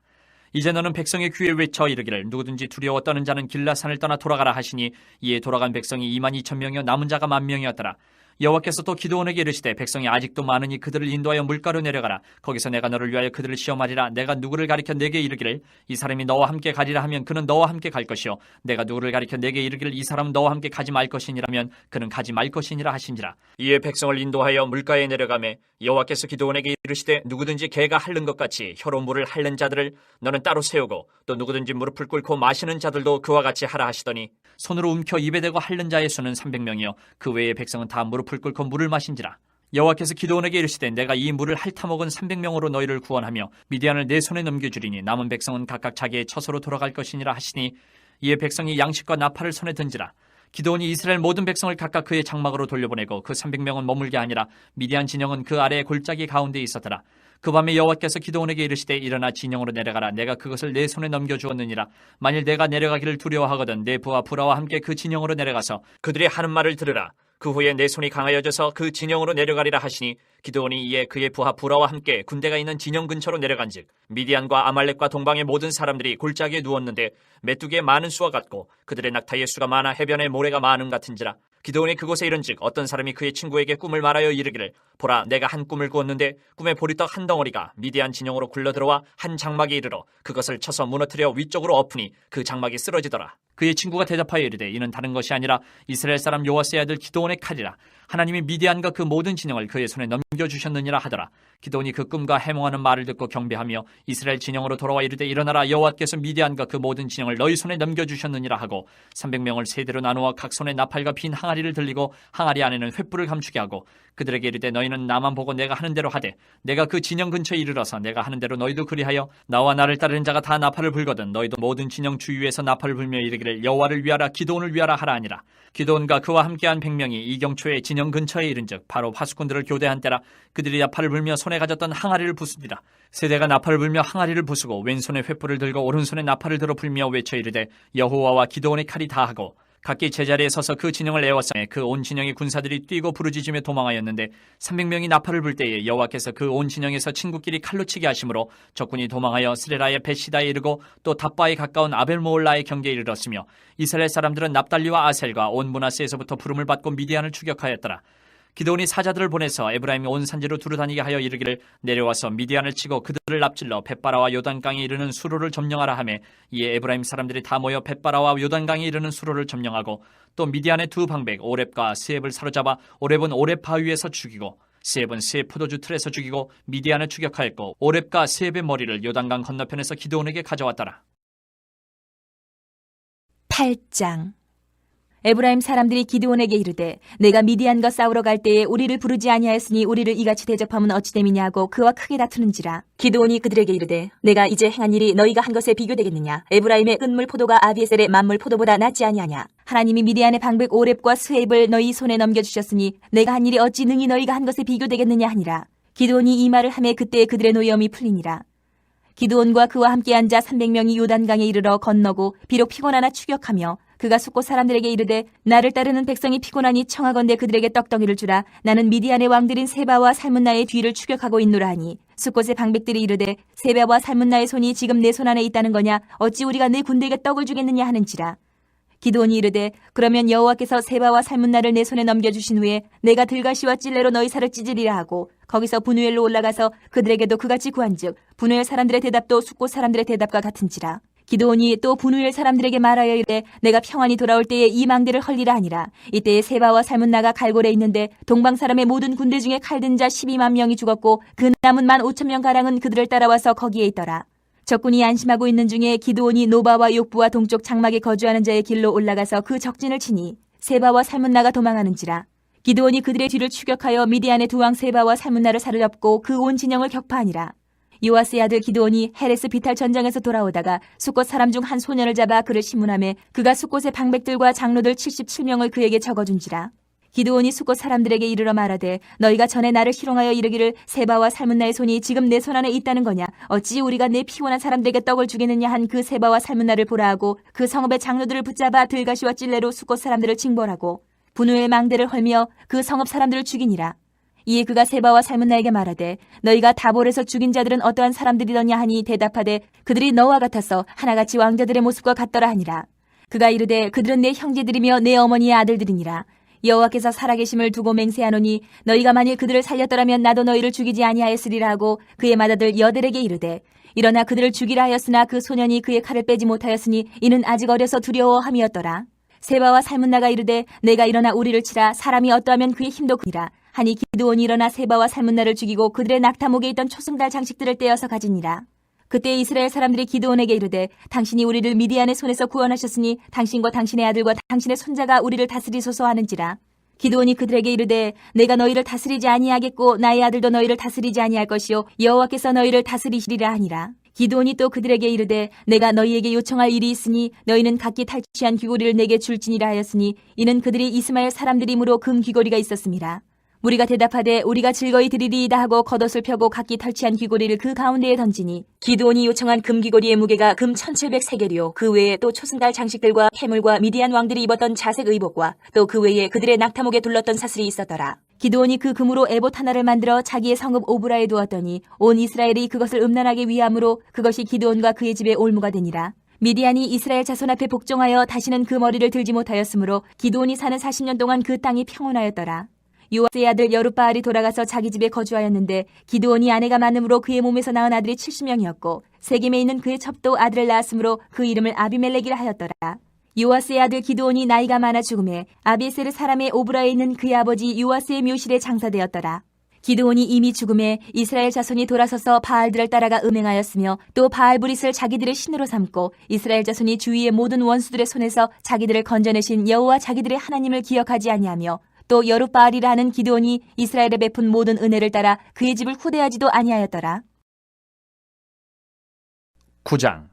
이제 너는 백성의 귀에 외쳐 이르기를 누구든지 두려워 떠는 자는 길라산을 떠나 돌아가라 하시니 이에 돌아간 백성이 22,000명이요 남은 자가 10,000명이었더라. 여호와께서 또 기드온에게 이르시되 백성이 아직도 많으니 그들을 인도하여 물가로 내려가라. 거기서 내가 너를 위하여 그들을 시험하리라. 내가 누구를 가리켜 내게 이르기를 이 사람이 너와 함께 가리라 하면 그는 너와 함께 갈 것이요 내가 누구를 가리켜 내게 이르기를 이 사람은 너와 함께 가지 말 것이니라면 그는 가지 말 것이니라 하신지라. 이에 백성을 인도하여 물가에 내려가매 여호와께서 기드온에게 이르시되 누구든지 개가 핥는 것 같이 혀로 물을 핥는 자들을 너는 따로 세우고 또 누구든지 무릎을 꿇고 마시는 자들도 그와 같이 하라 하시더니 손으로 움켜 입에 대고 핥는 자의 수는 300명이요 그 외의 백성은 다 무릎을 꿇고 물을 마신지라. 여호와께서 기드온에게 이르시되 내가 이 물을 핥아먹은 300명으로 너희를 구원하며 미디안을 내 손에 넘겨주리니 남은 백성은 각각 자기의 처소로 돌아갈 것이니라 하시니 이에 백성이 양식과 나팔을 손에 든지라. 기드온이 이스라엘 모든 백성을 각각 그의 장막으로 돌려보내고 그 300명은 머물게 하니라. 미디안 진영은 그 아래의 골짜기 가운데 있었더라. 그 밤에 여호와께서 기드온에게 이르시되 일어나 진영으로 내려가라. 내가 그것을 내 손에 넘겨주었느니라. 만일 내가 내려가기를 두려워하거든 내 부하 부라와 함께 그 진영으로 내려가서 그들이 하는 말을 들으라. 그 후에 내 손이 강하여져서 그 진영으로 내려가리라 하시니 기드온이 이에 그의 부하 부라와 함께 군대가 있는 진영 근처로 내려간즉 미디안과 아말렉과 동방의 모든 사람들이 골짜기에 누웠는데 메뚜기의 많은 수와 같고 그들의 낙타의 수가 많아 해변에 모래가 많음 같은지라. 기드온이 그곳에 이른즉 어떤 사람이 그의 친구에게 꿈을 말하여 이르기를 보라 내가 한 꿈을 꾸었는데 꿈에 보리떡 한 덩어리가 미디안 진영으로 굴러들어와 한 장막에 이르러 그것을 쳐서 무너뜨려 위쪽으로 엎으니 그 장막이 쓰러지더라. 그의 친구가 대답하여 이르되 이는 다른 것이 아니라 이스라엘 사람 요아스의 아들 기드온의 칼이라. 하나님이 미디안과 그 모든 진영을 그의 손에 넘겨주셨느니라 하더라. 기드온이 그 꿈과 해몽하는 말을 듣고 경배하며 이스라엘 진영으로 돌아와 이르되 일어나라 여호와께서 미디안과 그 모든 진영을 너희 손에 넘겨주셨느니라 하고 300명을 세대로 나누어 각 손에 나팔과 빈 항아리를 들리고 항아리 안에는 횃불을 감추게 하고 그들에게 이르되 너희는 나만 보고 내가 하는 대로 하되 내가 그 진영 근처에 이르러서 내가 하는 대로 너희도 그리하여 나와 나를 따르는 자가 다 나팔을 불거든 너희도 모든 진영 주위에서 나팔을 불며 이르기를 여호와를 위하라 기드온을 위하라 하라 하니라. 기드온과 그와 함께한 100명이 이경초에 진영 근처에 이른즉 바로 파수꾼들을 교대한 때라. 그들이 나팔을 불며 손에 가졌던 항아리를 부수니라. 세대가 나팔을 불며 항아리를 부수고 왼손에 횃불을 들고 오른손에 나팔을 들어 불며 외쳐 이르되 여호와와 기드온의 칼이 다하고 각기 제자리에 서서 그 진영을 에워싸매 그 온 진영의 군사들이 뛰고 부르짖으며 도망하였는데 300명이 나팔을 불 때에 여호와께서 그 온 진영에서 친구끼리 칼로 치게 하심으로 적군이 도망하여 스레라의 베시다에 이르고 또 답바에 가까운 아벨모올라의 경계에 이르렀으며 이스라엘 사람들은 납달리와 아셀과 온 므낫세에서부터 부름을 받고 미디안을 추격하였더라. 기드온이 사자들을 보내서 에브라임 온 산지로 두루다니게 하여 이르기를 내려와서 미디안을 치고 그들을 납질러 벳바라와 요단강에 이르는 수로를 점령하라 하매 이에 에브라임 사람들이 다 모여 벳바라와 요단강에 이르는 수로를 점령하고 또 미디안의 두 방백 오렙과 스앱을 사로잡아 오렙은 오렙 바위에서 죽이고 스앱은 스앱 포도주 틀에서 죽이고 미디안을 추격하였고 오렙과 스앱의 머리를 요단강 건너편에서 기드온에게 가져왔더라. 8장. 에브라임 사람들이 기드온에게 이르되 내가 미디안과 싸우러 갈 때에 우리를 부르지 아니하였으니 우리를 이같이 대접하면 어찌 됨이냐 하고 그와 크게 다투는지라. 기드온이 그들에게 이르되 내가 이제 행한 일이 너희가 한 것에 비교되겠느냐. 에브라임의 끝물 포도가 아비에셀의 만물 포도보다 낫지 아니하냐. 하나님이 미디안의 방백 오렙과 스앱을 너희 손에 넘겨주셨으니 내가 한 일이 어찌 능히 너희가 한 것에 비교되겠느냐 하니라. 기드온이 이 말을 하매 그때에 그들의 노여움이 풀리니라. 기드온과 그와 함께 앉아 300명이 요단강에 이르러 건너고 비록 피곤하나 추격하며 그가 숫곳 사람들에게 이르되 나를 따르는 백성이 피곤하니 청하건대 그들에게 떡덩이를 주라. 나는 미디안의 왕들인 세바와 살문나의 뒤를 추격하고 있노라 하니 숫곳의 방백들이 이르되 세바와 살문나의 손이 지금 내 손 안에 있다는 거냐 어찌 우리가 내 군대에게 떡을 주겠느냐 하는지라. 기드온이 이르되 그러면 여호와께서 세바와 살문나를 내 손에 넘겨주신 후에 내가 들가시와 찔레로 너희 살을 찢으리라 하고 거기서 분우엘로 올라가서 그들에게도 그같이 구한즉 분우엘 사람들의 대답도 숫곳 사람들의 대답과 같은지라. 기드온이 또 분우엘 사람들에게 말하여 이르되 내가 평안히 돌아올 때에 이 망대를 헐리라 하니라. 이때에 세바와 살문나가 갈골에 있는데 동방 사람의 모든 군대 중에 칼든 자 12만 명이 죽었고 그 남은 15,000명 가량은 그들을 따라와서 거기에 있더라. 적군이 안심하고 있는 중에 기드온이 노바와 욕부와 동쪽 장막에 거주하는 자의 길로 올라가서 그 적진을 치니 세바와 살문나가 도망하는지라. 기드온이 그들의 뒤를 추격하여 미디안의 두 왕 세바와 살문나를 사로잡고 그 온 진영을 격파하니라. 요아스의 아들 기드온이 헤레스 비탈 전장에서 돌아오다가 숫곳 사람 중 한 소년을 잡아 그를 신문하매 그가 숫곳의 방백들과 장로들 77명을 그에게 적어준지라. 기드온이 숫곳 사람들에게 이르러 말하되 너희가 전에 나를 희롱하여 이르기를 세바와 살문나의 손이 지금 내 손 안에 있다는 거냐 어찌 우리가 내 피곤한 사람들에게 떡을 주겠느냐 한 그 세바와 살문나를 보라 하고 그 성읍의 장로들을 붙잡아 들가시와 찔레로 숫곳 사람들을 징벌하고 분우의 망대를 헐며 그 성읍 사람들을 죽이니라. 이에 그가 세바와 살문나에게 말하되 너희가 다볼에서 죽인 자들은 어떠한 사람들이더냐 하니 대답하되 그들이 너와 같아서 하나같이 왕자들의 모습과 같더라 하니라. 그가 이르되 그들은 내 형제들이며 내 어머니의 아들들이니라. 여호와께서 살아계심을 두고 맹세하노니 너희가 만일 그들을 살렸더라면 나도 너희를 죽이지 아니하였으리라 하고 그의 맏아들 여델에게 이르되 일어나 그들을 죽이라 하였으나 그 소년이 그의 칼을 빼지 못하였으니 이는 아직 어려서 두려워함이었더라. 세바와 살문나가 이르되 내가 일어나 우리를 치라 사람이 어떠하면 그의 힘도 크니라 하니 기드온이 일어나 세바와 살문나를 죽이고 그들의 낙타목에 있던 초승달 장식들을 떼어서 가지니라. 그때 이스라엘 사람들이 기드온에게 이르되 당신이 우리를 미디안의 손에서 구원하셨으니 당신과 당신의 아들과 당신의 손자가 우리를 다스리소서 하는지라. 기드온이 그들에게 이르되 내가 너희를 다스리지 아니하겠고 나의 아들도 너희를 다스리지 아니할 것이요 여호와께서 너희를 다스리시리라 하니라. 기드온이 또 그들에게 이르되 내가 너희에게 요청할 일이 있으니 너희는 각기 탈취한 귀고리를 내게 줄지니라 하였으니 이는 그들이 이스마엘 사람들이므로 금 귀고리가 있었습니다. 무리가 대답하되 우리가 즐거이 드리리이다 하고 겉옷을 펴고 각기 탈취한 귀고리를 그 가운데에 던지니 기드온이 요청한 금 귀고리의 무게가 금 1700세겔이요 그 외에 또 초승달 장식들과 해물과 미디안 왕들이 입었던 자색 의복과 또 그 외에 그들의 낙타목에 둘렀던 사슬이 있었더라. 기드온이 그 금으로 에봇 하나를 만들어 자기의 성읍 오브라에 두었더니 온 이스라엘이 그것을 음란하게 위함으로 그것이 기드온과 그의 집에 올무가 되니라. 미디안이 이스라엘 자손 앞에 복종하여 다시는 그 머리를 들지 못하였으므로 기드온이 사는 40년 동안 그 땅이 평온하였더라. 요아스의 아들 여룻바알이 돌아가서 자기 집에 거주하였는데 기드온이 아내가 많음으로 그의 몸에서 낳은 아들이 70명이었고 세겜에 있는 그의 첩도 아들을 낳았으므로 그 이름을 아비멜렉이라 하였더라. 요아스의 아들 기드온이 나이가 많아 죽음에 아비에셀 사람의 오브라에 있는 그의 아버지 요아스의 묘실에 장사되었더라. 기드온이 이미 죽음에 이스라엘 자손이 돌아서서 바알들을 따라가 음행하였으며 또 바알브릿을 자기들의 신으로 삼고 이스라엘 자손이 주위의 모든 원수들의 손에서 자기들을 건져내신 여호와 자기들의 하나님을 기억하지 아니하며 또 여룻바알이라 하는 기드온이 이스라엘에 베푼 모든 은혜를 따라 그의 집을 후대하지도 아니하였더라. 9장.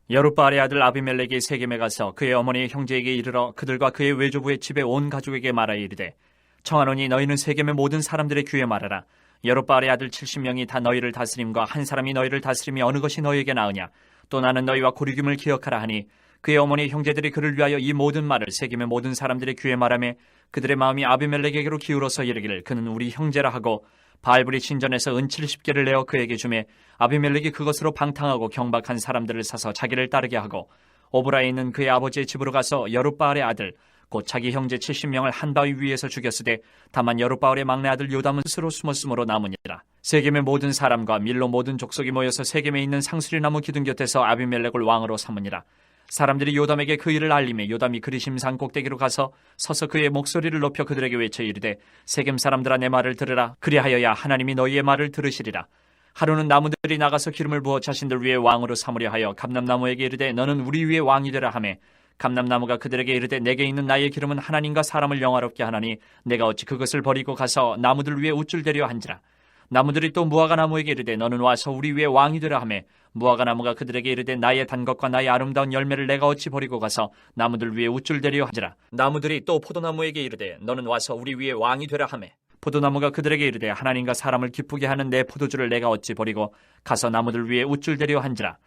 여룻바알의 아들 아비멜렉이 세겜에 가서 그의 어머니의 형제에게 이르러 그들과 그의 외조부의 집에 온 가족에게 말하여 이르되 청하노니 너희는 세겜의 모든 사람들의 귀에 말하라. 여룻바알의 아들 70명이 다 너희를 다스림과 한 사람이 너희를 다스림이 어느 것이 너희에게 나으냐. 또 나는 너희와 고리김을 기억하라 하니 그의 어머니 형제들이 그를 위하여 이 모든 말을 세겜의 모든 사람들의 귀에 말하며 그들의 마음이 아비멜렉에게로 기울어서 이르기를 그는 우리 형제라 하고 바알브릿 신전에서 은 70개를 내어 그에게 주매 아비멜렉이 그것으로 방탕하고 경박한 사람들을 사서 자기를 따르게 하고 오브라에 있는 그의 아버지의 집으로 가서 여룻바알의 아들 곧 자기 형제 70명을 한 바위 위에서 죽였으되 다만 여룻바알의 막내 아들 요담은 스스로 숨었으므로 남으니라. 세겜의 모든 사람과 밀로 모든 족속이 모여서 세겜에 있는 상수리나무 기둥 곁에서 아비멜렉을 왕으로 삼으니라. 사람들이 요담에게 그 일을 알리매 요담이 그리심산 꼭대기로 가서 서서 그의 목소리를 높여 그들에게 외쳐 이르되 세겜 사람들아 내 말을 들으라. 그리하여야 하나님이 너희의 말을 들으시리라. 하루는 나무들이 나가서 기름을 부어 자신들 위에 왕으로 삼으려 하여 감람나무에게 이르되 너는 우리 위에 왕이 되라 하매 감람나무가 그들에게 이르되 내게 있는 나의 기름은 하나님과 사람을 영화롭게 하나니 내가 어찌 그것을 버리고 가서 나무들 위에 우쭐대려 한지라. 나무들이 또 무화과 나무에게 이르되 너는 와서 우리 위에 왕이 되라 하매 무화과 나무가 그들에게 이르되 나의 단 것과 나의 아름다운 열매를 내가 어찌 버리고 가서 나무들 위에 우쭐대려 하지라. 나무들이 또 포도나무에게 이르되 너는 와서 우리 위에 왕이 되라 하매 포도나무가 그들에게 이르되 하나님과 사람을 기쁘게 하는 내 포도주를 내가 어찌 버리고 가서 나무들 위에 우쭐대려 한지라.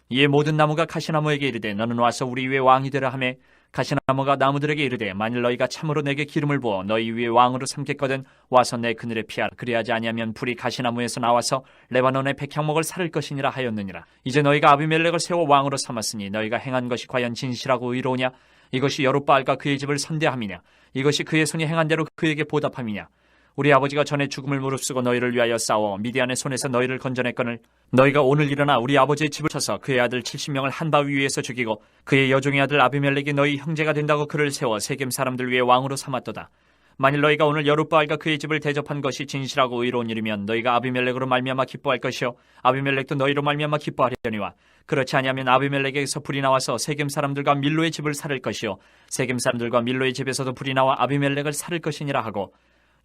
이에 모든 나무가 가시나무에게 이르되 너는 와서 우리 위에 왕이 되라 하며 가시나무가 나무들에게 이르되 만일 너희가 참으로 내게 기름을 부어 너희 위에 왕으로 삼겠거든 와서 내 그늘에 피하라. 그리하지 아니하면 불이 가시나무에서 나와서 레바논의 백향목을 살을 것이니라 하였느니라. 이제 너희가 아비멜렉을 세워 왕으로 삼았으니 너희가 행한 것이 과연 진실하고 의로우냐? 이것이 여룻바알과 그의 집을 선대함이냐? 이것이 그의 손이 행한 대로 그에게 보답함이냐? 우리 아버지가 전에 죽음을 무릅쓰고 너희를 위하여 싸워 미디안의 손에서 너희를 건져냈거늘 너희가 오늘 일어나 우리 아버지의 집을 쳐서 그의 아들 70명을 한 바위 위에서 죽이고 그의 여종의 아들 아비멜렉이 너희 형제가 된다고 그를 세워 세겜 사람들 위에 왕으로 삼았도다. 만일 너희가 오늘 여룻바알과 그의 집을 대접한 것이 진실하고 의로운 일이면 너희가 아비멜렉으로 말미암아 기뻐할 것이요 아비멜렉도 너희로 말미암아 기뻐하려니와 그렇지 아니하면 아비멜렉에게서 불이 나와서 세겜 사람들과 밀로의 집을 살을 것이요 세겜 사람들과 밀로의 집에서도 불이 나와 아비멜렉을 살을 것이니라 하고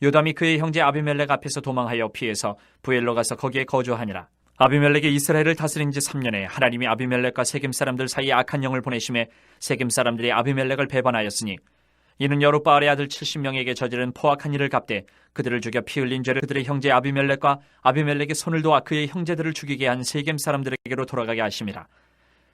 요담이 그의 형제 아비멜렉 앞에서 도망하여 피해서 부엘로 가서 거기에 거주하니라. 아비멜렉이 이스라엘을 다스린 지 3년에 하나님이 아비멜렉과 세겜 사람들 사이에 악한 영을 보내심에 세겜 사람들이 아비멜렉을 배반하였으니 이는 여룻바알의 아들 70명에게 저지른 포악한 일을 갚되 그들을 죽여 피 흘린 죄를 그들의 형제 아비멜렉과 아비멜렉의 손을 도와 그의 형제들을 죽이게 한 세겜 사람들에게로 돌아가게 하심이라.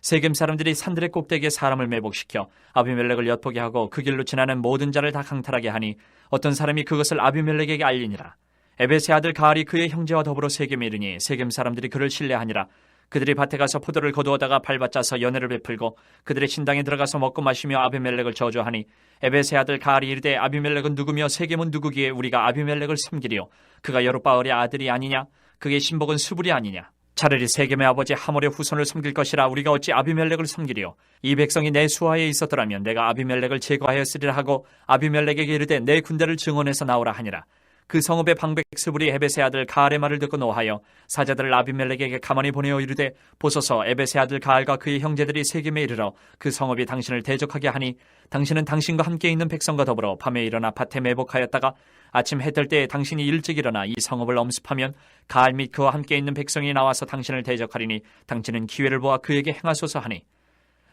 세겜 사람들이 산들의 꼭대기에 사람을 매복시켜 아비멜렉을 엿보게 하고 그 길로 지나는 모든 자를 다 강탈하게 하니 어떤 사람이 그것을 아비멜렉에게 알리니라. 에벳의 아들 가알이 그의 형제와 더불어 세겜에 이르니 세겜 사람들이 그를 신뢰하니라. 그들이 밭에 가서 포도를 거두어다가 밟아짜서 연회를 베풀고 그들의 신당에 들어가서 먹고 마시며 아비멜렉을 저주하니 에벳의 아들 가알이 이르되 아비멜렉은 누구며 세겜은 누구기에 우리가 아비멜렉을 섬기리요 그가 여룻바알의 아들이 아니냐 그의 신복은 수불이 아니냐 차라리 세겜의 아버지 하몰의 후손을 섬길 것이라 우리가 어찌 아비멜렉을 섬기리요 이 백성이 내 수하에 있었더라면 내가 아비멜렉을 제거하였으리라 하고 아비멜렉에게 이르되 내 군대를 증원해서 나오라 하니라. 그 성읍의 방백 스불이 에벳의 아들 가알의 말을 듣고 노하여 사자들을 아비멜렉에게 가만히 보내어 이르되 보소서 에벳의 아들 가알과 그의 형제들이 세겜에 이르러 그 성읍이 당신을 대적하게 하니 당신은 당신과 함께 있는 백성과 더불어 밤에 일어나 밭에 매복하였다가 아침 해 뜰 때에 당신이 일찍 일어나 이 성읍을 엄습하면 가알 및 그와 함께 있는 백성이 나와서 당신을 대적하리니 당신은 기회를 보아 그에게 행하소서 하니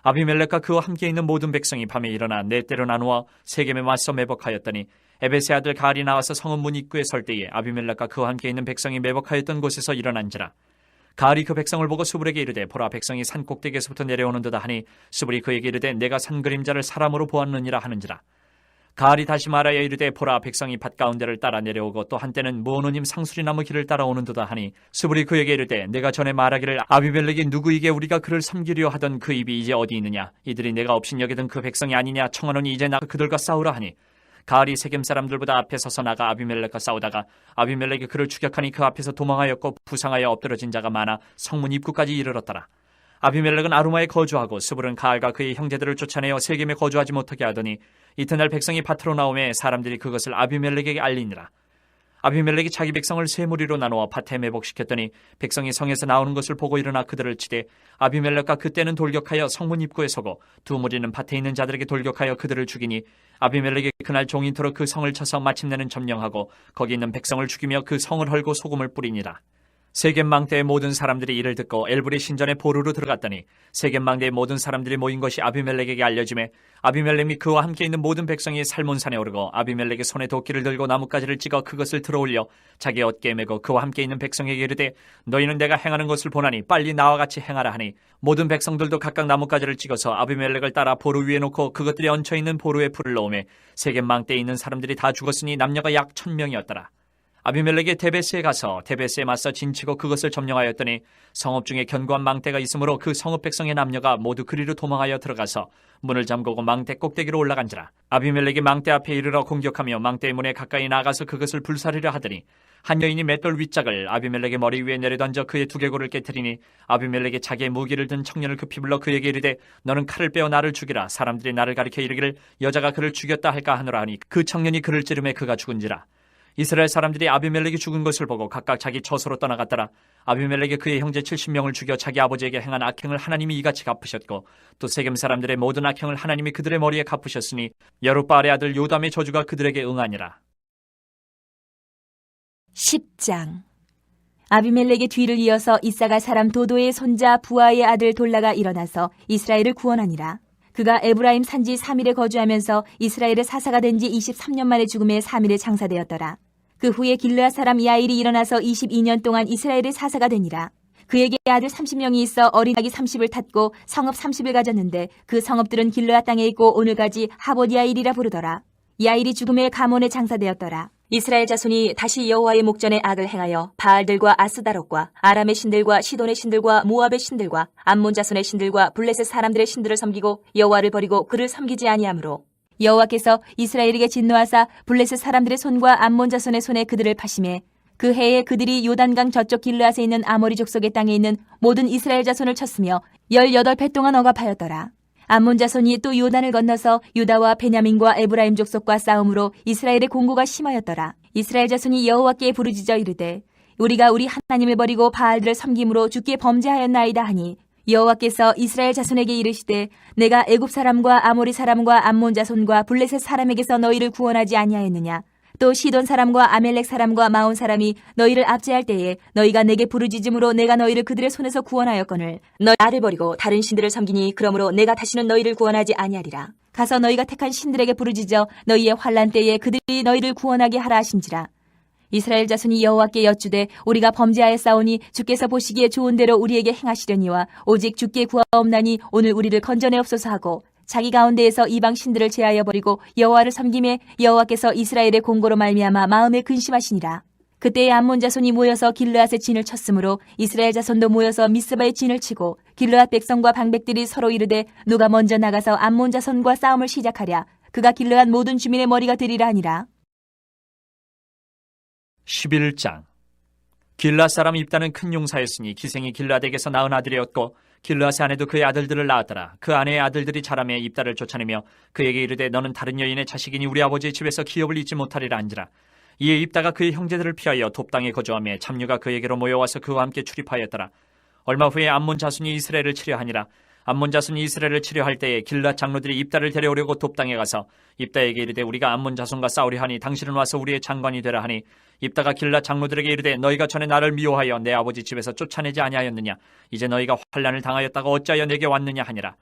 아비멜렉과 그와 함께 있는 모든 백성이 밤에 일어나 네 때로 나누어 세겜에 맞서 매복하였더니 에벳의 아들 가알이 나와서 성읍 문 입구에 설 때에 아비멜렉과 그와 함께 있는 백성이 매복하였던 곳에서 일어난지라. 가알이 그 백성을 보고 수불에게 이르되 보라 백성이 산 꼭대기에서부터 내려오는도다 하니 수불이 그에게 이르되 내가 산 그림자를 사람으로 보았느니라 하는지라. 가알이 다시 말하여 이르되 보라 백성이 밭 가운데를 따라 내려오고 또 한때는 무오노님 상수리나무 길을 따라오는도다 하니 수불이 그에게 이르되 내가 전에 말하기를 아비멜렉이 누구이게 우리가 그를 섬기려 하던 그 입이 이제 어디 있느냐 이들이 내가 업신여기던 그 백성이 아니냐 청하노니 이제 나가 그들과 싸우라 하니 가알이 세겜 사람들보다 앞에 서서 나가 아비멜렉과 싸우다가 아비멜렉이 그를 추격하니 그 앞에서 도망하였고 부상하여 엎드러진 자가 많아 성문 입구까지 이르렀더라. 아비멜렉은 아루마에 거주하고 스불은 가알과 그의 형제들을 쫓아내어 세겜에 거주하지 못하게 하더니 이튿날 백성이 밭으로 나오매 사람들이 그것을 아비멜렉에게 알리니라. 아비멜렉이 자기 백성을 세 무리로 나누어 밭에 매복시켰더니 백성이 성에서 나오는 것을 보고 일어나 그들을 치되 아비멜렉과 그때는 돌격하여 성문 입구에 서고 두 무리는 밭에 있는 자들에게 돌격하여 그들을 죽이니 아비멜렉이 그날 종인토록 그 성을 쳐서 마침내는 점령하고 거기 있는 백성을 죽이며 그 성을 헐고 소금을 뿌리니라. 세겜 망대의 모든 사람들이 이를 듣고 엘브리 신전에 보루로 들어갔더니 세겜 망대의 모든 사람들이 모인 것이 아비멜렉에게 알려지매 아비멜렉이 그와 함께 있는 모든 백성이 살몬산에 오르고 아비멜렉의 손에 도끼를 들고 나뭇가지를 찍어 그것을 들어올려 자기 어깨에 메고 그와 함께 있는 백성에게 이르되 너희는 내가 행하는 것을 보나니 빨리 나와 같이 행하라 하니 모든 백성들도 각각 나뭇가지를 찍어서 아비멜렉을 따라 보루 위에 놓고 그것들이 얹혀있는 보루에 불을 넣으매 세겜 망대에 있는 사람들이 다 죽었으니 남녀가 약 1000명이었더라. 아비멜렉이 데베스에 가서 데베스에 맞서 진치고 그것을 점령하였더니 성읍 중에 견고한 망대가 있으므로 그 성읍 백성의 남녀가 모두 그리로 도망하여 들어가서 문을 잠그고 망대 꼭대기로 올라간지라. 아비멜렉이 망대 앞에 이르러 공격하며 망대의 문에 가까이 나가서 그것을 불사르려 하더니 한 여인이 맷돌 윗짝을 아비멜렉의 머리 위에 내려던져 그의 두개골을 깨트리니 아비멜렉이 자기의 무기를 든 청년을 급히 불러 그에게 이르되 너는 칼을 빼어 나를 죽이라. 사람들이 나를 가리켜 이르기를 여자가 그를 죽였다 할까 하노라 하니 그 청년이 그를 찌르매 그가 죽은지라. 이스라엘 사람들이 아비멜렉이 죽은 것을 보고 각각 자기 처소로 떠나갔더라. 아비멜렉이 그의 형제 70명을 죽여 자기 아버지에게 행한 악행을 하나님이 이같이 갚으셨고 또 세겜 사람들의 모든 악행을 하나님이 그들의 머리에 갚으셨으니 여룻바알의 아들 요담의 저주가 그들에게 응하니라. 10장. 아비멜렉의 뒤를 이어서 이사가 사람 도도의 손자 부하의 아들 돌라가 일어나서 이스라엘을 구원하니라. 그가 에브라임 산지 3일에 거주하면서 이스라엘의 사사가 된 지 23년 만에 죽음에 3일에 장사되었더라. 그 후에 길르앗 사람 야일이 일어나서 22년 동안 이스라엘의 사사가 되니라. 그에게 아들 30명이 있어 어린 아기 30을 탔고 성읍 30을 가졌는데 그 성읍들은 길르앗 땅에 있고 오늘까지 하봇 야일이라 부르더라. 야일이 죽음에 가몬에 장사되었더라. 이스라엘 자손이 다시 여호와의 목전에 악을 행하여 바알들과 아스다롯과 아람의 신들과 시돈의 신들과 모압의 신들과 암몬 자손의 신들과 블레셋 사람들의 신들을 섬기고 여호와를 버리고 그를 섬기지 아니하므로 여호와께서 이스라엘에게 진노하사 블레셋 사람들의 손과 암몬 자손의 손에 그들을 파심해 그 해에 그들이 요단강 저쪽 길르앗에 있는 아모리 족속의 땅에 있는 모든 이스라엘 자손을 쳤으며 18배 동안 억압하였더라. 암몬 자손이 또 요단을 건너서 유다와 베냐민과 에브라임 족속과 싸움으로 이스라엘의 공고가 심하였더라. 이스라엘 자손이 여호와께 부르짖어 이르되 우리가 우리 하나님을 버리고 바알들을 섬김으로 주께 범죄하였나이다 하니 여호와께서 이스라엘 자손에게 이르시되 내가 애굽 사람과 아모리 사람과 암몬 자손과 블레셋 사람에게서 너희를 구원하지 아니하였느냐. 또 시돈 사람과 아멜렉 사람과 마온 사람이 너희를 압제할 때에 너희가 내게 부르짖음으로 내가 너희를 그들의 손에서 구원하였거늘 나를 버리고 다른 신들을 섬기니 그러므로 내가 다시는 너희를 구원하지 아니하리라. 가서 너희가 택한 신들에게 부르짖어 너희의 환난 때에 그들이 너희를 구원하게 하라 하신지라. 이스라엘 자손이 여호와께 여쭈되 우리가 범죄하였사오니 주께서 보시기에 좋은 대로 우리에게 행하시려니와 오직 주께 구하옵나니 오늘 우리를 건져내옵소서 하고 자기 가운데에서 이방 신들을 제하여 버리고 여호와를 섬김에 여호와께서 이스라엘의 공고로 말미암아 마음에 근심하시니라. 그때에 암몬 자손이 모여서 길르앗의 진을 쳤으므로 이스라엘 자손도 모여서 미스바의 진을 치고 길르앗 백성과 방백들이 서로 이르되 누가 먼저 나가서 암몬 자손과 싸움을 시작하랴. 그가 길르앗 모든 주민의 머리가 되리라 하니라. 11장. 길르앗 사람 입다는 큰 용사였으니 기생이 길르앗에게서 낳은 아들이었고 길르앗의 아내도 그의 아들들을 낳았더라. 그 아내의 아들들이 자라매 입다를 쫓아내며 그에게 이르되 너는 다른 여인의 자식이니 우리 아버지의 집에서 기업을 잊지 못하리라 한지라. 이에 입다가 그의 형제들을 피하여 돕당에 거주하며 참류가 그에게로 모여와서 그와 함께 출입하였더라. 얼마 후에 암몬 자손이 이스라엘을 치려하니라. 암몬 자손이 이스라엘을 치려할 때에 길르앗 장로들이 입다를 데려오려고 돕당에 가서 입다에게 이르되 우리가 암몬 자손과 싸우려 하니 당신은 와서 우리의 장관이 되라 하니 입다가 길르앗 장로들에게 이르되 너희가 전에 나를 미워하여 내 아버지 집에서 쫓아내지 아니하였느냐. 이제 너희가 환난을 당하였다가 어찌하여 내게 왔느냐 하니라.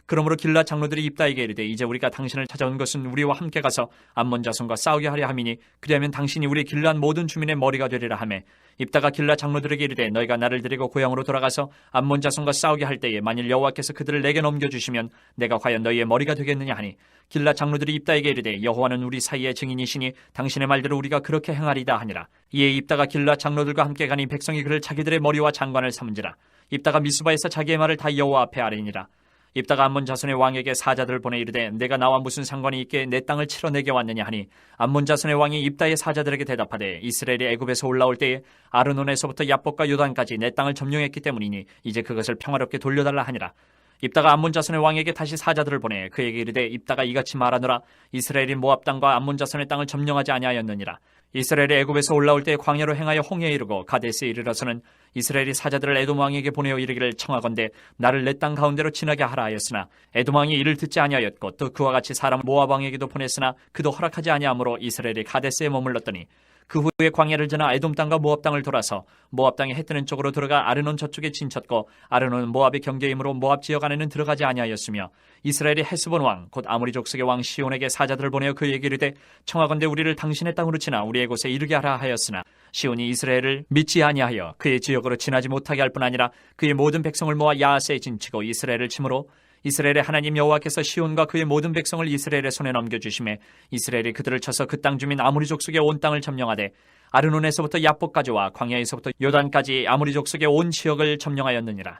그러므로 길르앗 장로들이 입다에게 이르되 이제 우리가 당신을 찾아온 것은 우리와 함께 가서 암몬 자손과 싸우게 하려 함이니 그리하면 당신이 우리 길르앗 모든 주민의 머리가 되리라 하매 입다가 길르앗 장로들에게 이르되 너희가 나를 데리고 고향으로 돌아가서 암몬 자손과 싸우게 할 때에 만일 여호와께서 그들을 내게 넘겨주시면 내가 과연 너희의 머리가 되겠느냐 하니 길르앗 장로들이 입다에게 이르되 여호와는 우리 사이의 증인이시니 당신의 말대로 우리가 그렇게 행하리다 하니라. 이에 입다가 길르앗 장로들과 함께 가니 백성이 그를 자기들의 머리와 장관을 삼은지라. 입다가 미스바에서 자기의 말을 다 여호와 앞에 아뢰니라. 입다가 암몬 자손의 왕에게 사자들을 보내 이르되 내가 나와 무슨 상관이 있게 내 땅을 치러 내게 왔느냐 하니 암몬 자손의 왕이 입다의 사자들에게 대답하되 이스라엘이 애굽에서 올라올 때에 아르논에서부터 야복과 요단까지 내 땅을 점령했기 때문이니 이제 그것을 평화롭게 돌려달라 하니라. 입다가 암몬 자손의 왕에게 다시 사자들을 보내 그에게 이르되 입다가 이같이 말하노라. 이스라엘이 모압 땅과 암몬 자손의 땅을 점령하지 아니하였느니라. 이스라엘이 애굽에서 올라올 때 광야로 행하여 홍해에 이르고 가데스에 이르러서는 이스라엘이 사자들을 에돔 왕에게 보내어 이르기를 청하건대 나를 내 땅 가운데로 지나게 하라 하였으나 에돔 왕이 이를 듣지 아니하였고 또 그와 같이 사람 모압 왕에게도 보냈으나 그도 허락하지 아니하므로 이스라엘이 가데스에 머물렀더니 그 후에 광야를 지나 에돔 땅과 모압 땅을 돌아서 모압 땅의 해 뜨는 쪽으로 들어가 아르논 저쪽에 진쳤고 아르논은 모압의 경계이므로 모압 지역 안에는 들어가지 아니하였으며 이스라엘의 헤스본 왕 곧 아모리 족속의 왕 시온에게 사자들을 보내어 그에게 이르되 청하건대 우리를 당신의 땅으로 지나 우리의 곳에 이르게 하라 하였으나 시온이 이스라엘을 믿지 아니하여 그의 지역으로 지나지 못하게 할 뿐 아니라 그의 모든 백성을 모아 야하스에 진치고 이스라엘을 치므로 이스라엘의 하나님 여호와께서 시온과 그의 모든 백성을 이스라엘의 손에 넘겨주심에 이스라엘이 그들을 쳐서 그 땅 주민 아모리 족속의 온 땅을 점령하되 아르논에서부터 야복까지와 광야에서부터 요단까지 아모리 족속의 온 지역을 점령하였느니라.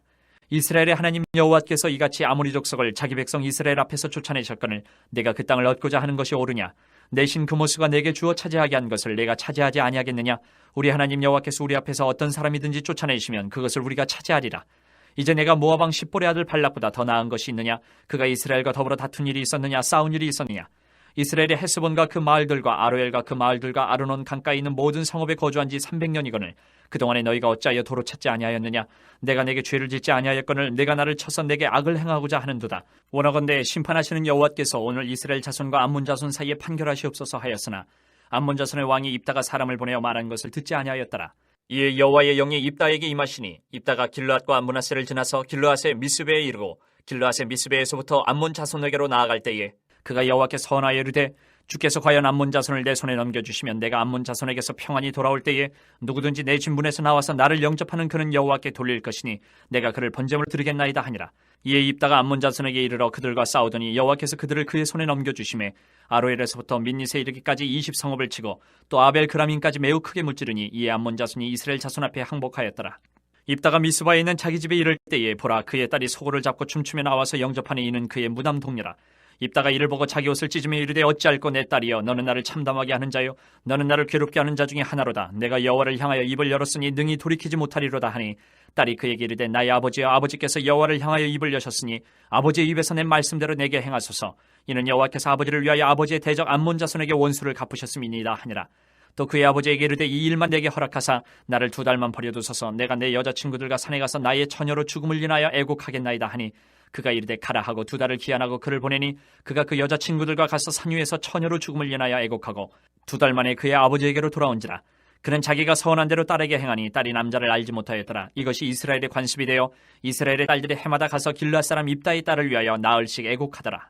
이스라엘의 하나님 여호와께서 이같이 아모리 족속을 자기 백성 이스라엘 앞에서 쫓아내셨거늘 내가 그 땅을 얻고자 하는 것이 옳으냐. 내 신 그모스가 내게 주어 차지하게 한 것을 내가 차지하지 아니하겠느냐. 우리 하나님 여호와께서 우리 앞에서 어떤 사람이든지 쫓아내시면 그것을 우리가 차지하리라. 이제 내가 모압 왕 십볼의 아들 발락보다 더 나은 것이 있느냐. 그가 이스라엘과 더불어 다툰 일이 있었느냐. 싸운 일이 있었느냐. 이스라엘의 헤스본과 그 마을들과 아로엘과 그 마을들과 아르논 강가에 있는 모든 성읍에 거주한 지 300년이거늘 그동안에 너희가 어찌하여 도로 찾지 아니하였느냐. 내가 내게 죄를 짓지 아니하였거늘 내가 나를 쳐서 내게 악을 행하고자 하는도다. 원하건대 심판하시는 여호와께서 오늘 이스라엘 자손과 암몬 자손 사이에 판결하시옵소서 하였으나 암몬 자손의 왕이 입다가 사람을 보내어 말한 것을 듣지 아니하였더라. 이에 여호와의 영이 입다에게 임하시니 입다가 길르앗과 므낫세를 지나서 길르앗의 미스베에 이르고 길르앗의 미스베에서부터 암몬 자손에게로 나아갈 때에 그가 여호와께 선하여 이르되 주께서 과연 암몬 자손을 내 손에 넘겨주시면 내가 암몬 자손에게서 평안히 돌아올 때에 누구든지 내 진분에서 나와서 나를 영접하는 그는 여호와께 돌릴 것이니 내가 그를 번제물로 드리겠나이다 하니라. 이에 입다가 암몬 자손에게 이르러 그들과 싸우더니 여호와께서 그들을 그의 손에 넘겨주심에 아로엘에서부터 민닛에 이르기까지 20성읍을 치고 또 아벨 그라민까지 매우 크게 무찌르니 이에 암몬 자손이 이스라엘 자손 앞에 항복하였더라. 입다가 미스바에 있는 자기 집에 이를 때에 보라 그의 딸이 소고를 잡고 춤추며 나와서 영접하니 이는 그의 무담 동료라. 입다가 이를 보고 자기 옷을 찢으며 이르되 어찌할꼬 내 딸이여 너는 나를 참담하게 하는 자요 너는 나를 괴롭게 하는 자 중에 하나로다. 내가 여호와를 향하여 입을 열었으니 능히 돌이키지 못하리로다 하니 딸이 그에게 이르되 나의 아버지여 아버지께서 여호와를 향하여 입을 여셨으니 아버지의 입에서 낸 말씀대로 내게 행하소서. 이는 여호와께서 아버지를 위하여 아버지의 대적 암몬 자손에게 원수를 갚으셨음이니이다 하니라. 또 그의 아버지에게 이르되 이 일만 내게 허락하사 나를 2달만 버려두소서. 내가 내 여자친구들과 산에 가서 나의 처녀로 죽음을 인하여 애곡하겠나이다 하니 그가 이르되 가라 하고 2달을 기한하고 그를 보내니 그가 그 여자친구들과 가서 산 위에서 처녀로 죽음을 인하여 애곡하고 2달 만에 그의 아버지에게로 돌아온지라. 그는 자기가 서원한 대로 딸에게 행하니 딸이 남자를 알지 못하였더라. 이것이 이스라엘의 관습이 되어 이스라엘의 딸들이 해마다 가서 길르앗 사람 입다의 딸을 위하여 나흘씩 애곡하더라.